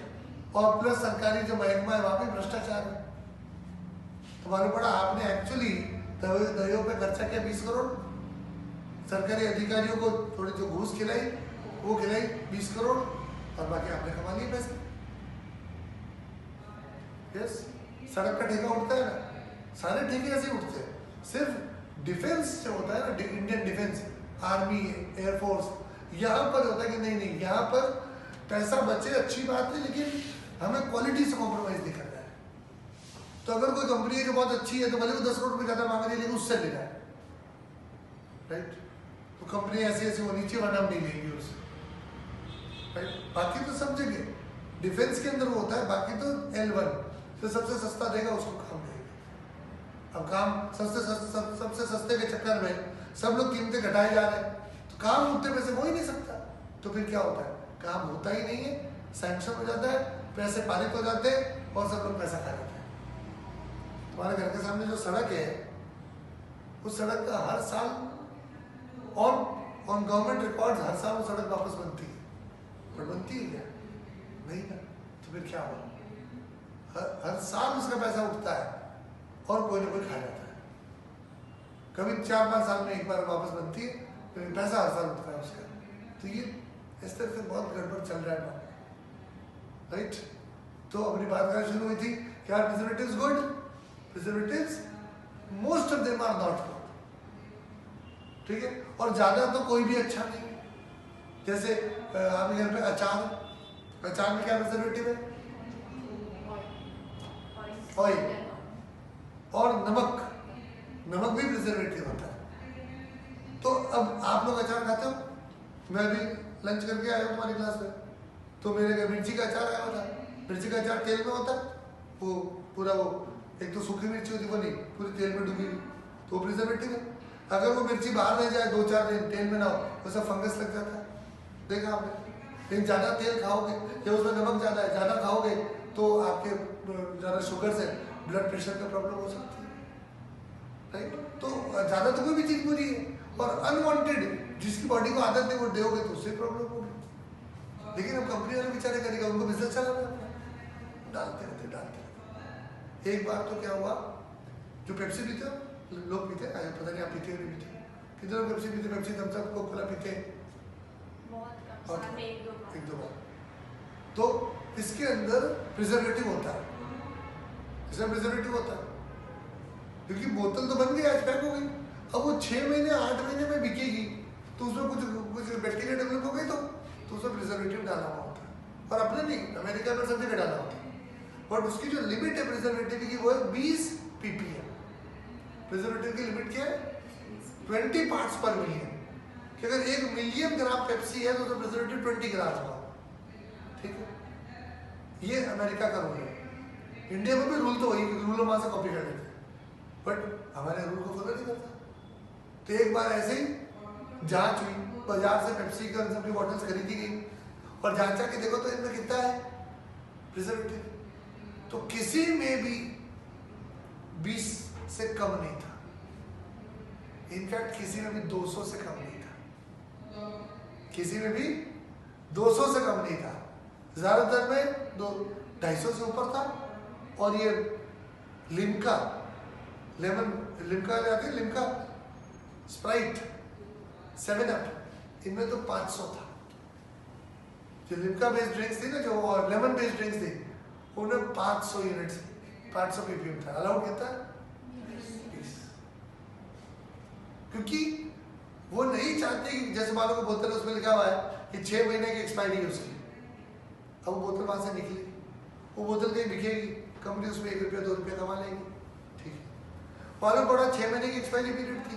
और प्लस सरकारी जो महकमा है वहां पे भ्रष्टाचार है। तो मालूम पड़ा आपने एक्चुअली दवाइयों पे खर्चा किया 20 करोड़, सरकारी अधिकारियों को थोड़ी जो घूस खिलाई वो खिलाई 20 करोड़, और बाकी आपने कमा लिए पैसे। यस, सड़क का ठेका उठता है ना, सारे ठेके ऐसे उठते हैं। सिर्फ डिफेंस जो होता है ना, इंडियन डिफेंस, आर्मी, एयरफोर्स, यहाँ पर होता है कि नहीं नहीं यहाँ पर पैसा बचे अच्छी बात है, लेकिन हमें क्वालिटी से कॉम्प्रोमाइज नहीं करना है। तो अगर कोई कंपनी है जो बहुत अच्छी है तो भले वो 10 करोड़ रुपए ज्यादा मांग रही है लेकिन उससे लेना है, राइट। तो कंपनी ऐसी ऐसी होनी चाहिए वरना हम नहीं लेंगे उससे, राइट। बाकी तो सब जगह डिफेंस के अंदर वो होता है, बाकी तो L1 तो सबसे सस्ता देगा उसको काम देगा। अब काम सबसे सस्ते के चक्कर में सब लोग कीमतें घटाए जा रहे हैं, तो काम उतने पैसे हो ही नहीं सकता। तो फिर क्या होता है, काम होता ही नहीं है, सैंक्शन हो जाता है, पैसे पारित हो जाते हैं और सब लोग पैसा खा जाते हैं। तुम्हारे घर के सामने जो सड़क है उस सड़क का हर साल ऑन गवर्नमेंट रिकॉर्ड हर साल वो सड़क वापस बनती है, पर बनती है क्या? नहीं ना। तो फिर क्या हुआ, हर साल उसका पैसा उठता है और कोई ना कोई खा जाता है। कभी 4-5 साल में एक बार वापस बनती है, लेकिन पैसा हर साल उठता है उसका। तो ये इस तरह से बहुत गड़बड़ चल रहा है, राइट। तो अपनी बात करना शुरू हुई थी क्या preservatives good? Preservatives most of them are not good, ठीक है। और ज्यादा तो कोई भी अच्छा नहीं है। जैसे आपके घर पे अचार में क्या प्रिजर्वेटिव है? ऑयल। और नमक भी प्रिजर्वेटिव होता है। तो अब आप लोग अचार खाते हो, मैं अभी लंच करके आया हूँ तुम्हारी क्लास में, तो मेरे घर मिर्ची का अचार आया होता है। मिर्ची का अचार तेल में होता है, वो पूरा वो एक तो सूखी मिर्ची होती वो नहीं पूरी तेल में डूबी हुई, तो प्रिजर्वेटिव है। अगर वो मिर्ची बाहर रह जाए 2-4 दिन तेल में ना हो तो सब फंगस लग जाता है, देखा आपने। लेकिन ज़्यादा तेल खाओगे या उसमें नमक ज़्यादा है, ज़्यादा खाओगे तो आपके ज़्यादा शुगर से ब्लड प्रेशर का प्रॉब्लम हो सकती है, राइट। तो ज़्यादा तो कोई भी चीज़ बुरी है, और अनवांटेड जिसकी बॉडी को आदत नहीं वो दोगे तो उससे प्रॉब्लम होगी। लेकिन अब कंपनी वाले बेचारे करेगा, उनको बिजनेस चलाना है, डालते रहते। एक बार तो क्या हुआ, जो पेप्सी पीते लोग पीते, पता नहीं आप पीते हो नहीं पीते, कितने लोग पेप्सी पीते? Pepsi, Thums Up, Coca Cola पीते एक दो बार। तो इसके अंदर प्रिजर्वेटिव होता है, इसमें प्रिजर्वेटिव होता है, क्योंकि बोतल तो बन गई, आज पैक हो गई। अब वो 6 महीने 8 महीने में बिकेगी तो उसमें कुछ बैक्टीरिया डेवलप हो गई तो उसमें प्रिजर्वेटिव डाला हुआ होता है। और अपने नहीं, अमेरिका में सब जगह डाला होता है। बट उसकी जो लिमिट है प्रिजर्वेटिव की वो है 20 ppm। प्रिजर्वेटिव की लिमिट क्या है? 20 पार्ट्स पर मिलियन। कि अगर 1 मिलियन ग्राम पेप्सी है तो प्रिजर्वेटिव 20 ग्राम होगा, ठीक है। ये अमेरिका का रूल है। इंडिया में भी रूल तो वही, रूल वहां से कॉपी कर लेते हैं, बट हमारे रूल को फॉलो नहीं करता। तो एक बार ऐसे ही जांच हुई, बाजार से पेप्सी की सबकी बॉटल्स खरीदी गई और जांचा के देखो तो इनमें कितना है प्रिजर्वेटिव, तो किसी में भी 20 से कम नहीं था। इनफैक्ट किसी में भी 200 से कम नहीं था, किसी में भी 200 से कम नहीं था। ज्यादातर में 250 से ऊपर था। और ये लिम्का आती है, लिम्का, स्प्राइट, 7 अप, इनमें तो 500 था। जो लिम्का बेस्ड ड्रिंक्स थी ना, जो लेमन बेस्ड ड्रिंक्स थी, उन्हें 500 यूनिट्स 500 ppm था। अलाउड कितना? 20। क्योंकि वो नहीं चाहते कि जैसे मान लो बोतल उसमें लिखा हुआ है कि 6 महीने की एक्सपायरी है उसकी। अब वो बोतल वहां से निकली, वो बोतल कहीं बिकेगी, कंपनी उसमें 1 रुपया 2 रुपया कमा लेगी, ठीक है। मालूम पड़ा 6 महीने की एक्सपायरी पीरियड थी।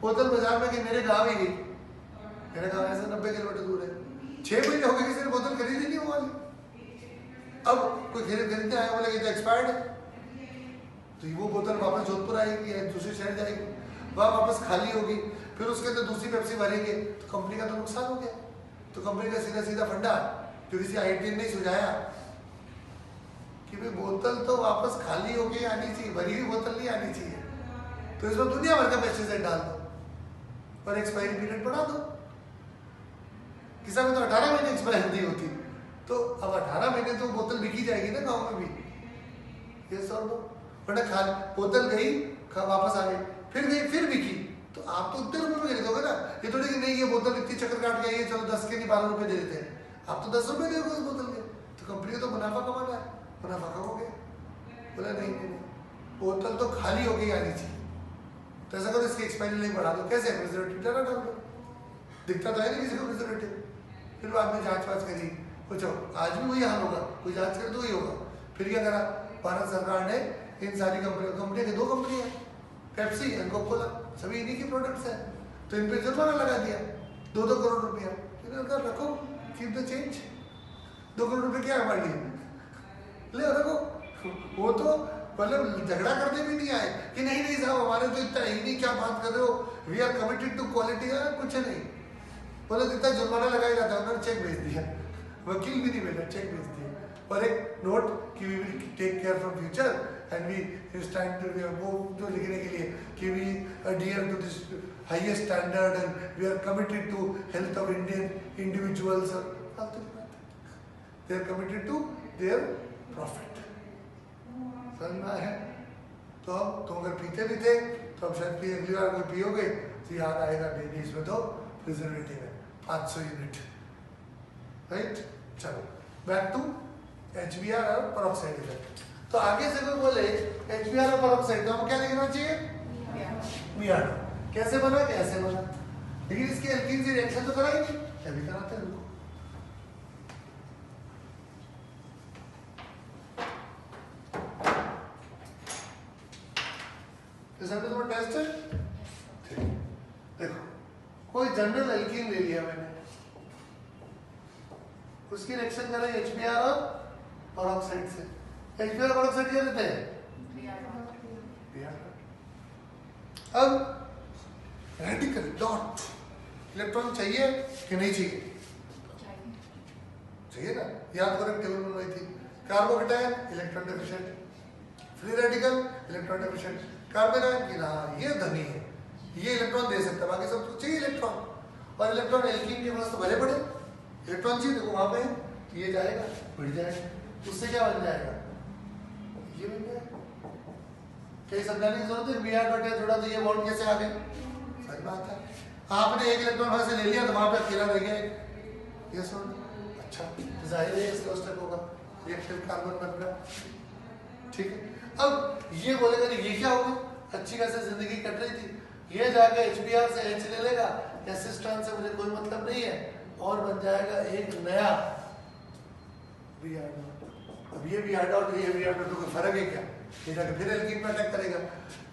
बोतल बाजार में गई, मेरे गाँव ही गई, मेरा गाँव ऐसा 90 किलोमीटर दूर है। 6 महीने हो गए, किसी ने बोतल खरीदी नहीं हुआ। अब कोई खरीदने आया, बोला कि तो एक्सपायर्ड है, तो वो बोतल वापस जोधपुर आएगी या दूसरे शहर जाएगी, वहाँ वापस खाली होगी। फिर उसके अंदर दूसरी पेप्सी भरेंगे तो कंपनी का तो नुकसान हो गया। तो कंपनी का सीधा सीधा फंडा जो किसी आईटी ने सुझाया कि भाई बोतल तो वापस खाली होके आनी चाहिए, भरी हुई बोतल नहीं आनी चाहिए, तो इसमें दुनिया भर का पेस्टिसाइड डाल दो और एक्सपायरी पीरियड बढ़ा दो। किसी में तो 18 महीने एक्सपायरी होती, तो अब 18 महीने तो बोतल बिकी जाएगी ना गाँव में भी, ये सर दो। वरना बोतल गई वापस आ गई, फिर गई फिर बिकी, तो आप तो उतने रुपए में खरीदोगे ना। ये थोड़ी कि नहीं ये बोतल इतनी चक्कर काट के आई है, चलो 10 के नहीं 12 रुपए दे देते हैं, आप तो 10 रुपए दोगे उस बोतल के। तो कंपनी को तो मुनाफा कमाना है, मुनाफा कम हो गया। बोला नहीं, बोतल तो खाली हो गई आनी चाहिए, तो ऐसा करो इसकी एक्सपायरी नहीं बढ़ा दो। कैसे? प्रिजर्वेटिव डाल दो, दिखता तो है नहीं किसी को प्रिजर्वेटिव। फिर बाद में जांच वाँच करी, पूछो आज भी वही हाल होगा, कोई जांच करे तो वही होगा। फिर क्या करा भारत सरकार ने, इन सारी कंपनियों की 2 कंपनियां पेप्सी एंड कोका कोला, सभी इन्हीं की प्रोडक्ट्स हैं, तो इन पे जुर्माना लगा दिया 2-2 करोड़ रुपया। इन्होंने कहा रखो, कीप द चेंज, 2 करोड़ रुपये क्या है हमारे लिए, ले रखो। वो तो मतलब झगड़ा करने भी नहीं आए कि नहीं नहीं साहब हमारे तो इतना ही नहीं, क्या बात कर रहे हो, we are committed to quality. कुछ नहीं बोले, इतना जुर्माना लगाया जाता है, उन्होंने चेक भेज दिया, वकील भी नहीं भेजा, चेक भेज दिया और एक नोट कि we will take care from future and we stand वो जो लिखने के लिए कि वी adhere to this highest standard and we are committed to health of Indian individuals. They are committed to their profit. समझना है? तो अब तुम अगर पीते भी थे तो अब शायद अगली बार कोई पियोगे तो याद आएगा नहीं इसमें तो प्रिजर्वेटिव है 500 यूनिट, राइट। चलो बैक टू HBr और peroxide इफेक्ट। तो आगे से कोई बोले HBr और peroxide, तो हमें क्या लिखना चाहिए? Br। कैसे बना, कैसे बना, लेकिन इसके एल्कीन से रिएक्शन तो करा ही नहीं, अभी कराते हैं। तुम्हारा टेस्ट है, देखो कोई जनरल एल्कीन ले लिया मैंने, उसकी रिएक्शन करें HBr और पेरोक्साइड से। HBr और पेरोक्साइड क्या देते हैं? अब रेडिकल डॉट इलेक्ट्रॉन चाहिए कि नहीं चाहिए? चाहिए ना, याद करो टेबल बनवाई थी। Carbocation electron deficient, free radical electron deficient, carbanion कि हाँ ये धनी है, ये इलेक्ट्रॉन दे सकता है, बाकी सब तो चाहिए इलेक्ट्रॉन। और इलेक्ट्रॉन एल्कीन के पास तो भले पड़े इलेक्ट्रॉन चाहिए, देखो वहां पे तो ये जाएगा बढ़ जाएगा, उससे क्या बन जाएगा, ये बन जाएगा। कहीं समझाने की जरूरत है, Br डॉट है जुड़ा तो ये बॉन्ड कैसे आ गए, सही बात है। आपने एक इलेक्ट्रॉन वहां से ले लिया तो वहां पे अकेला रह गया, ये सुन अच्छा जाहिर है इसका स्टेप होगा, रिएक्शन कार्बन बन रहा, ठीक है। अब ये बोलेगा नहीं ये क्या हो गया, अच्छी खासी जिंदगी कट रही थी, ये जाके HBr से H ले लेगा, एसिस्टान से मुझे कोई मतलब नहीं है, और बन जाएगा एक नया Br डॉट। अब ये Br डॉट ये Br डॉट कोई फर्क है क्या, ये जाके फिर एल्कीन में अटैक करेगा,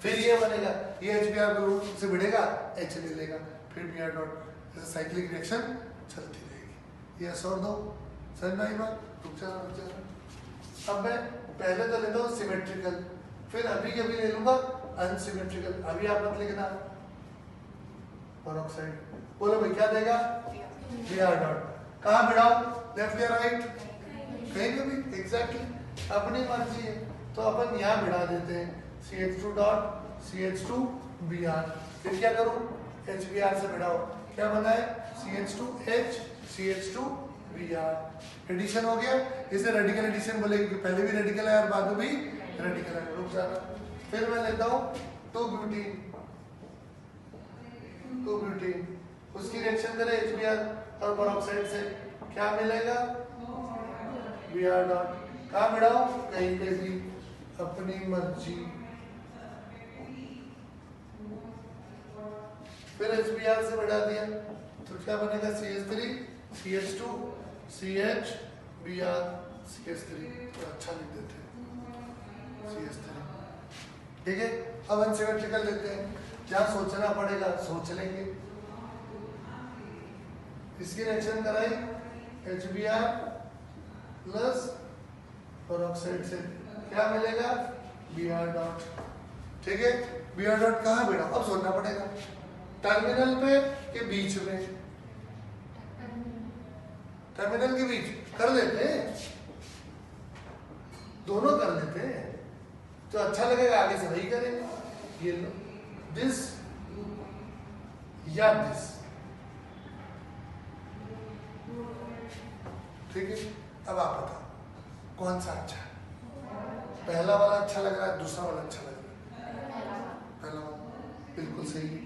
फिर ये बनेगा, ये HBr ग्रुप से भिड़ेगा, H ले लेगा, फिर Br डॉट, ऐसे साइक्लिक रिएक्शन चलती रहेगी। ये सौर दो समझ में आई बात, रुक जा। अब मैं पहले तो लेता हूँ सिमेट्रिकल, फिर अभी के भी ले लूंगा अनसिमेट्रिकल। अभी आप मत लिखना पेरोक्साइड, बोलो भाई क्या देगा, Br डॉट। कहाँ भिड़ाओ, लेफ्ट या राइट, कहीं पे भी, एग्जैक्टली अपनी मर्जी है, तो अपन यहाँ भिड़ा देते हैं CH2 डॉट CH2 Br। फिर क्या करूँ, HBr से भिड़ाओ, क्या बना है CH2H CH2 Br, एडिशन हो गया। इसे रेडिकल एडिशन बोलेंगे कि पहले भी रेडिकल है और बाद में भी रेडिकल है, रुक जाना। फिर मैं लेता हूँ 2 ब्यूटीन, उसकी रिएक्शन करें HBr और पेरोक्साइड से, क्या मिलेगा Br डॉट। कहाँ मिलाओ, कहीं पे भी अपनी मर्जी। फिर HBr से बढ़ा दिया तो क्या बनेगा CH3 CH2 CH Br CH3, तो अच्छा लिख देते हैं CH3, ठीक है। अब अनसिमेट्रिकल लेते हैं, जहाँ सोचना पड़ेगा सोच लेंगे। इसकी रिएक्शन कराई HBr प्लस पेरोक्साइड से, क्या मिलेगा Br डॉट, ठीक है। Br डॉट कहाँ भिड़ा, अब सोचना पड़ेगा, टर्मिनल पे के बीच में, टर्मिनल के बीच कर लेते हैं, दोनों कर लेते हैं तो अच्छा लगेगा, आगे से वही करेंगे। ये लो दिस या दिस, ठीक है। अब आप बताओ कौन सा अच्छा है? पहला वाला अच्छा लग रहा है, दूसरा वाला अच्छा लग रहा है? पहला वाला बिल्कुल सही है,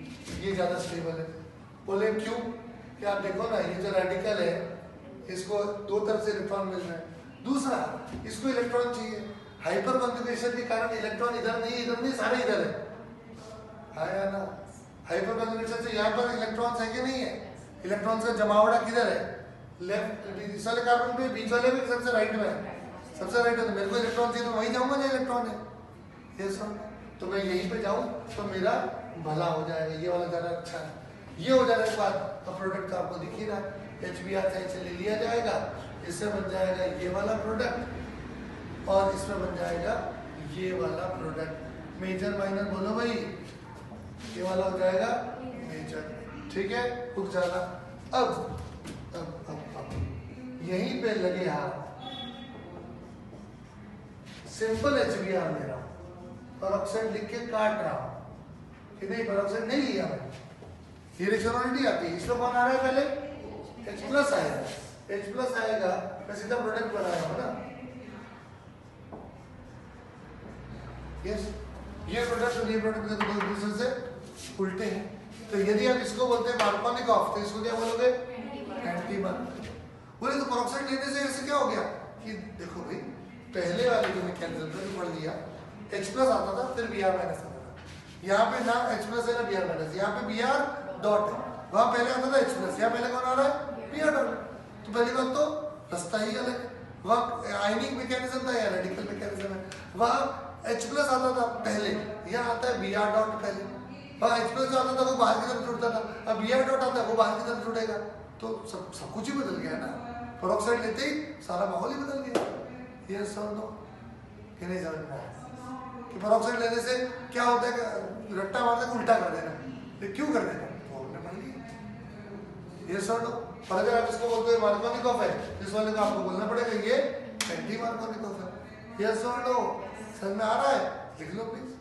ये ज्यादा स्टेबल है। बोले क्यों? कि आप देखो ना, ये जो रेडिकल है इसको दो तरफ से इलेक्ट्रॉन मिल रहा है, दूसरा इसको इलेक्ट्रॉन चाहिए, हाइपर कॉन्जुगेशन के कारण इलेक्ट्रॉन इधर नहीं, सारे इधर है। आया ना? हाइपर कॉन्जुगेशन से यहाँ पर इलेक्ट्रॉन्स है कि नहीं है? इलेक्ट्रॉन्स का जमावड़ा किधर है? लेफ्ट, इस वाले कार्बन पे, बीच वाले भी सबसे राइट में है, सबसे राइट है। तो मेरे को इलेक्ट्रॉन चाहिए तो वहीं जाऊंगा जहाँ इलेक्ट्रॉन है, ये सब। तो मैं यहीं पे जाऊं तो मेरा भला हो जाएगा, ये वाला ज़्यादा अच्छा है। ये हो जाने के बाद अब प्रोडक्ट तो आपको दिख ही रहा है, HBr साइड से ले लिया जाएगा, इससे बन जाएगा ये वाला प्रोडक्ट और इसमें बन जाएगा ये वाला प्रोडक्ट। मेजर माइनर बोलो भाई, ये वाला हो जाएगा मेजर, ठीक है। रुक जाना। अब यहीं पे लगे हाथ, सिंपल HBr ले रहा हूं, पेरोक्साइड लिख के काट रहा हूं कि नहीं, पेरोक्साइड नहीं लिया मैंने, ये रिएक्शनलिटी आती है। इसमें कौन आ रहा है? पहले H प्लस आएगा, H प्लस आएगा, मैं सीधा प्रोडक्ट बनाया हूं ना, यस। ये प्रोडक्ट और ये प्रोडक्ट दो एक दूसरे से उल्टे हैं, तो यदि आप इसको बोलते हैं मार्कोनिकॉफ तो इसको क्या बोलोगे? Anti Markovnikov. बोले तो पेरोक्साइड लेने से ऐसे क्या हो गया कि देखो भाई, पहले वाले जो मैकेनिज्म था पढ़ लिया, H प्लस आता था, फिर Br माइनस आता था। यहाँ पे ना H प्लस है ना Br माइनस, यहाँ पे Br डॉट है, वहाँ पहले आता था H प्लस, यहाँ पहले कौन आ रहा है? Br dot. तो पहली बात तो रास्ता ही अलग है, वहाँ आयनिक मैकेनिज्म था या रेडिकल मैकेनिज्म है। वहाँ H प्लस आता था पहले, यहाँ आता है Br डॉट पहले। वहाँ H प्लस जो आता था वो बाहर की तरफ जुड़ता था, अब Br डॉट आता है वो बाहर की तरफ जुड़ेगा, तो सब कुछ ही बदल गया ना। पेरोक्साइड लेते ही सारा माहौल ही बदल गया। ये समझ लो कि नहीं समझ में आया कि पेरोक्साइड लेने से क्या होता है? रट्टा मारते उल्टा कर देना, ये क्यों कर देना? बोलने पड़ गई। ये समझ लो। और अगर आप इसको बोलते हो मार्कोनिकॉफ है, इस वाले को आपको बोलना पड़ेगा ये एंटी मार्कोनिकॉफ है। ये समझ लो, समझ में आ रहा है? लिख लो प्लीज।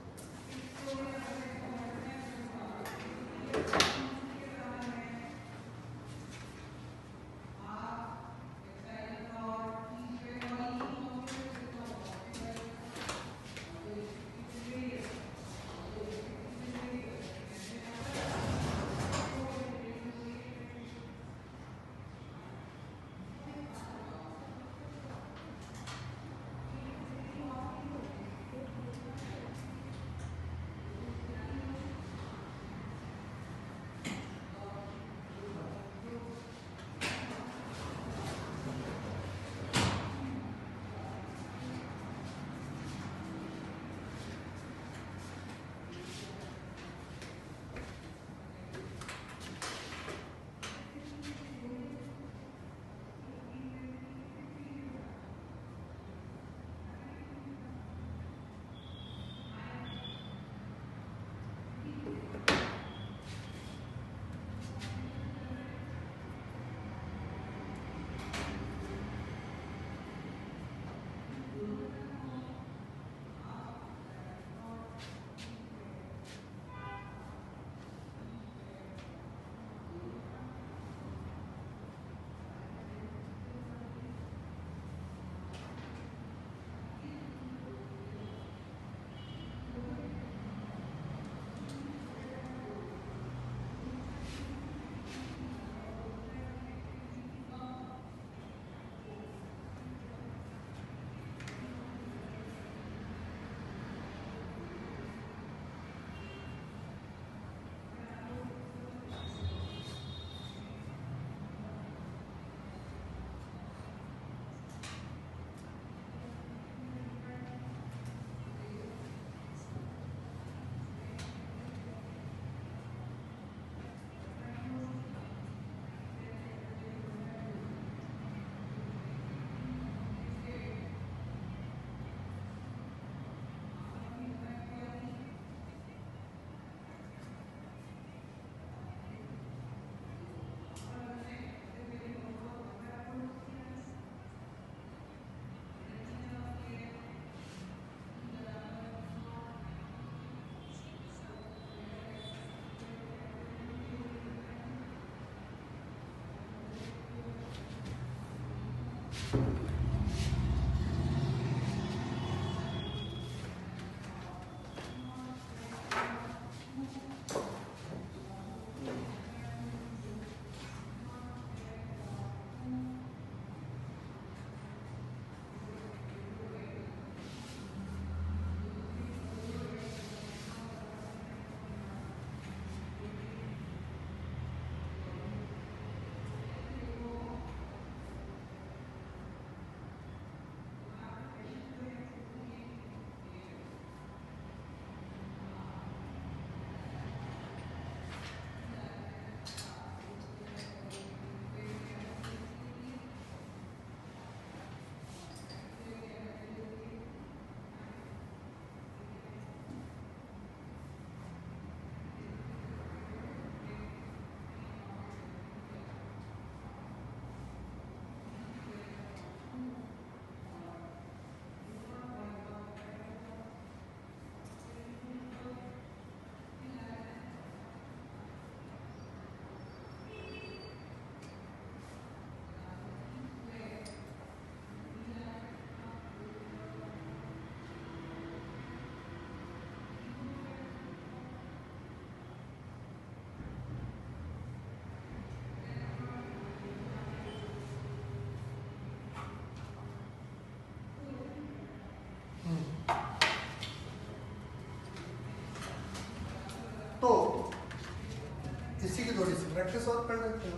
प्रैक्टिस और कर लेते हो।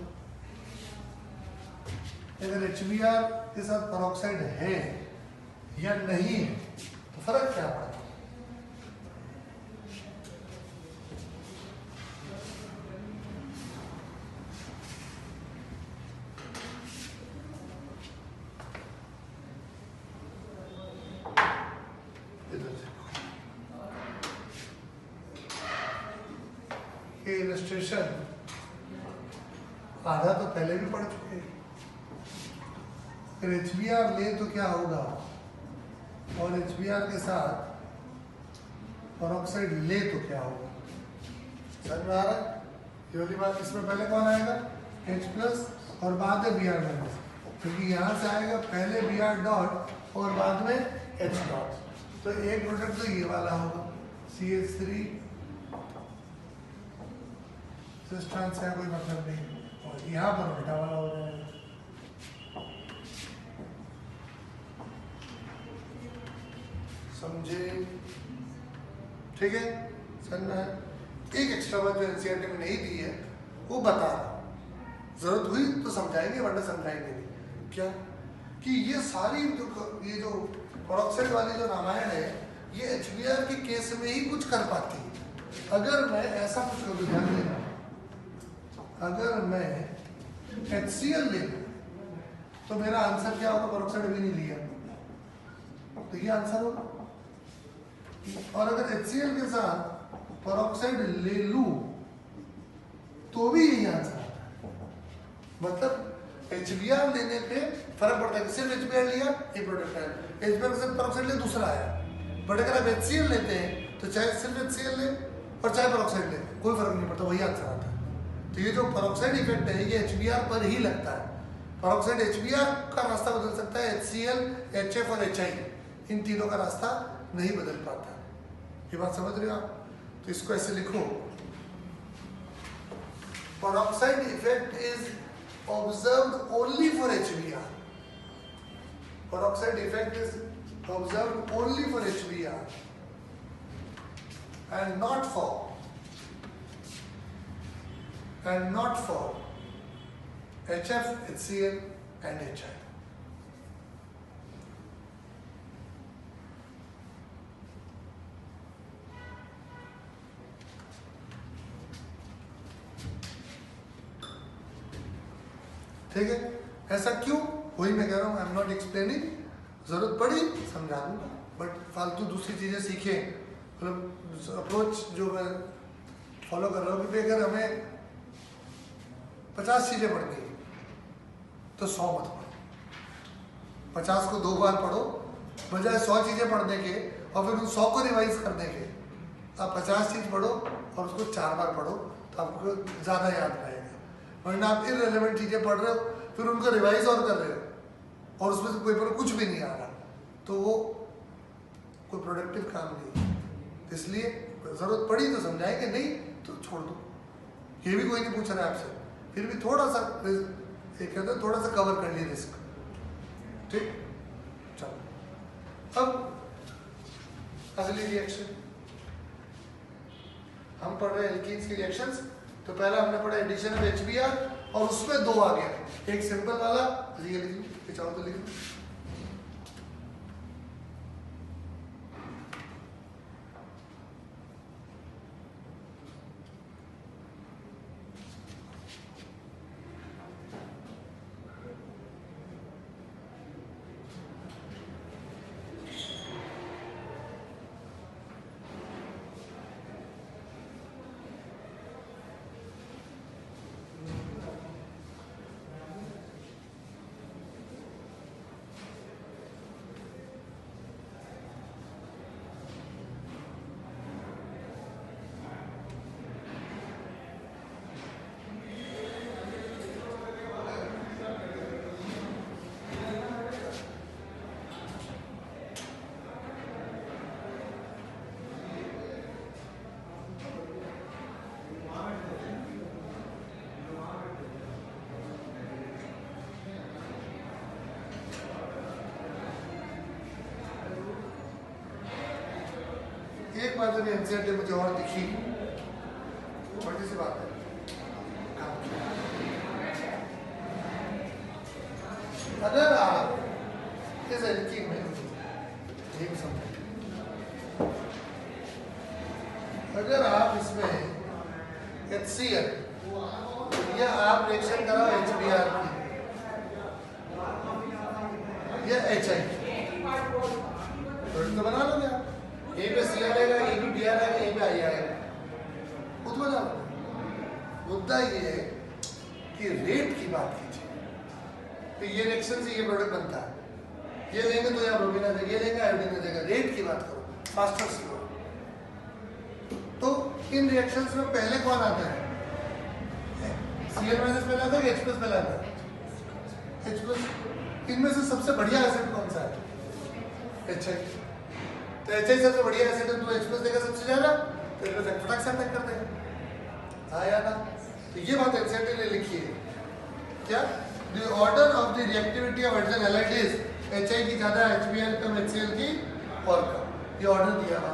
अगर HBr के साथ पेरोक्साइड है या नहीं है तो फर्क क्या पड़ता है? ये इलस्ट्रेशन आधा तो पहले भी पढ़ चुके हैं। अगर HBr ले तो क्या होगा और HBr के साथ पेरोक्साइड ले तो क्या होगा? समझ में आ रहा है? ये वाली बात। इसमें पहले कौन आएगा? H+ और बाद में Br-, क्योंकि यहाँ से आएगा पहले Br डॉट और बाद में H डॉट। तो एक प्रोडक्ट तो ये वाला होगा CH3 सिस्टम से कोई मतलब नहीं, और यहाँ पर उल्टा वाला हो जाएगा। समझे? ठीक है, समझ में है? एक एक्स्ट्रा बात जो एनसीईआरटी में नहीं दी है वो बता रहा, जरूरत हुई तो समझाएंगे वरना समझाएंगे नहीं। क्या कि ये सारी ये जो पेरोक्साइड वाली जो रामायण है ये HBr के केस में ही कुछ कर पाती है। अगर मैं ऐसा कुछ करूँ, ध्यान देना, अगर मैं HCl ले लूं तो मेरा आंसर क्या होगा? पेरोक्साइड भी नहीं लिया तो ये आंसर होगा। और अगर HCl के साथ पेरोक्साइड ले लूं तो भी यही आंसर आता है। मतलब HBr लेने पे फर्क पड़ता है। सिर्फ HBr लिया ये प्रोडक्ट है, HBr से पेरोक्साइड ले दूसरा आया। बट अगर आप HCl लेते हैं तो चाहे सिर्फ HCl ले और चाहे पेरोक्साइड ले कोई फर्क नहीं पड़ता, वही आंसर आता है। तो ये जो पेरोक्साइड इफेक्ट है ये HBr पर ही लगता है। पेरोक्साइड HBr का रास्ता बदल सकता है, HCl, HF और HI इन तीनों का रास्ता नहीं बदल पाता। ये बात समझ रहे हो आप? तो इसको ऐसे लिखो, peroxide effect is observed only for HBr। Peroxide effect is observed only for HBr and not for HF, HCl and HI. ठीक है? ऐसा क्यों? वही मैं कह रहा हूँ, आई एम नॉट एक्सप्लेनिंग। जरूरत पड़ी समझा दूंगा, बट फालतू दूसरी चीजें सीखें। मतलब अप्रोच जो मैं फॉलो कर रहा हूँ कि अगर हमें 50 चीजें पढ़नी है तो 100 मत पढ़ो। 50 को 2 बार पढ़ो बजाय 100 चीजें पढ़ने के, और फिर उन 100 को रिवाइज करने के। आप 50 चीज पढ़ो और उसको 4 बार पढ़ो तो आपको ज्यादा याद रहेगा। वरना आप इररिलेवेंट चीजें पढ़ रहे हो फिर उनको रिवाइज और कर रहे हो और उसमें से पेपर कुछ भी नहीं आ रहा, तो वो कोई प्रोडक्टिव काम नहीं है। इसलिए जरूरत पड़ी तो समझाएंगे, नहीं तो छोड़ दो। ये भी कोई नहीं पूछ रहा है आपसे, फिर भी थोड़ा सा एक कहते हैं थोड़ा सा कवर कर लिए रिस्क। ठीक, चलो अब अगली रिएक्शन हम पढ़ रहे हैं एल्कीन्स की रिएक्शंस। तो पहला हमने पढ़ा एडिशन ऑफ HBr और उसमें 2 आ गया, एक सिंपल वाला, ये लिखिए, चाहो तो लिखिए, एक बात जो एनसीईआरटी मुझे और दिखी, छोटी सी बात है, अगर आप इस एल्कीन में एक समझ, अगर आप इसमें HCl या आप रिएक्शन कराओ HBr की या HI तो बना लोगे आप, ए पे Cl आएगा, ए पे Br आएगा, ए पे I आएगा, खुद बना लो। मुद्दा ये है कि रेट की बात कीजिए, तो ये रिएक्शन से ये प्रोडक्ट बनता है, ये लेंगे तो यहाँ ब्रोमीन आ जाएगा, ये लेंगे आयोडीन आ जाएगा। रेट की बात करो, फास्टर स्लो। तो इन रिएक्शंस में पहले कौन आता है? Cl माइनस पहले आता है कि H प्लस पहले आता है? H plus. इनमें से सबसे बढ़िया एसिड कौन सा है? HI। तो HI सबसे बढ़िया एसिड है, तो H प्लस देगा सबसे ज्यादा, तो H प्लस फटाक से अटैक कर देगा। आया ना? तो ये बात एनसीईआरटी ने लिखी है क्या? The order of the reactivity of hydrogen halide is HI की ज्यादा, HBr कम, HCl की और कम। ये ऑर्डर दिया हुआ,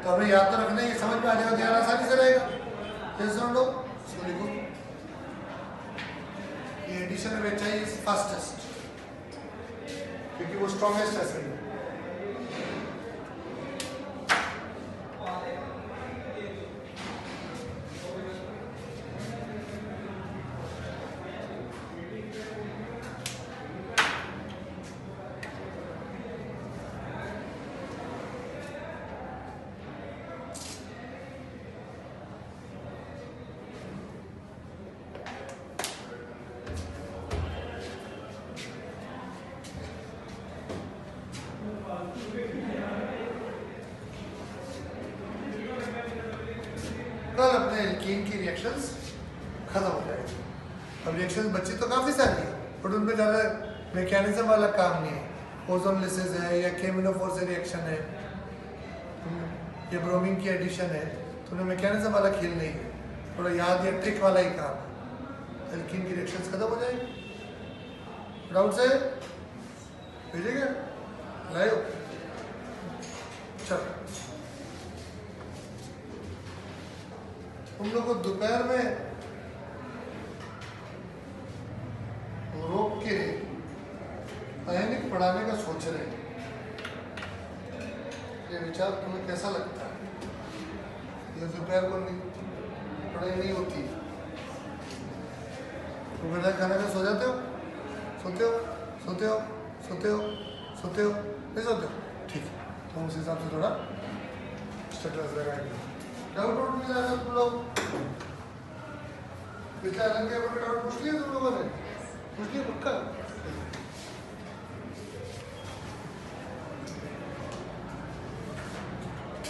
तो हमें याद तो रखना है, ये समझ में आ जाएगा, ध्यान आसानी से रहेगा। यस और नो? इसको लिखो, ये addition of HI is fastest, क्योंकि वो स्ट्रॉन्गेस्ट एसिड है। कल अपने एल्कीन की रिएक्शंस खत्म हो जाएगी। अब रिएक्शंस बची तो काफ़ी सारी है, बट उनमें ज़्यादा मैकेनिज्म वाला काम नहीं है। ओजोन लिसिस है या केमिनोफोर से रिएक्शन है या ब्रोमीन की एडिशन है, तो उन्हें मैकेनिज्म वाला खेल नहीं है, थोड़ा याद या ट्रिक वाला ही काम है। एल्कीन की रिएक्शंस खत्म हो जाएगी। डाउट है? भेजेगा लाओ। चलो, तुम लोग को दोपहर में रोक के आयनिक पढ़ाने का सोच रहे हैं, ये विचार तुम्हें कैसा लगता है? ये दोपहर को पढ़ाई नहीं होती, तुम तो खाने का सो जाते हो, सोते हो, सोते हो, सोते हो, सोते हो, नहीं सोते हो? ठीक है, तो उस हिसाब से थोड़ा स्ट्रक्चर लगाएंगे। डाउट आउट मिल जाएगा तुम लोग। पिछले रंग के डाउट पूछ लिए तुम लोगों ने? पूछ लिए पक्का?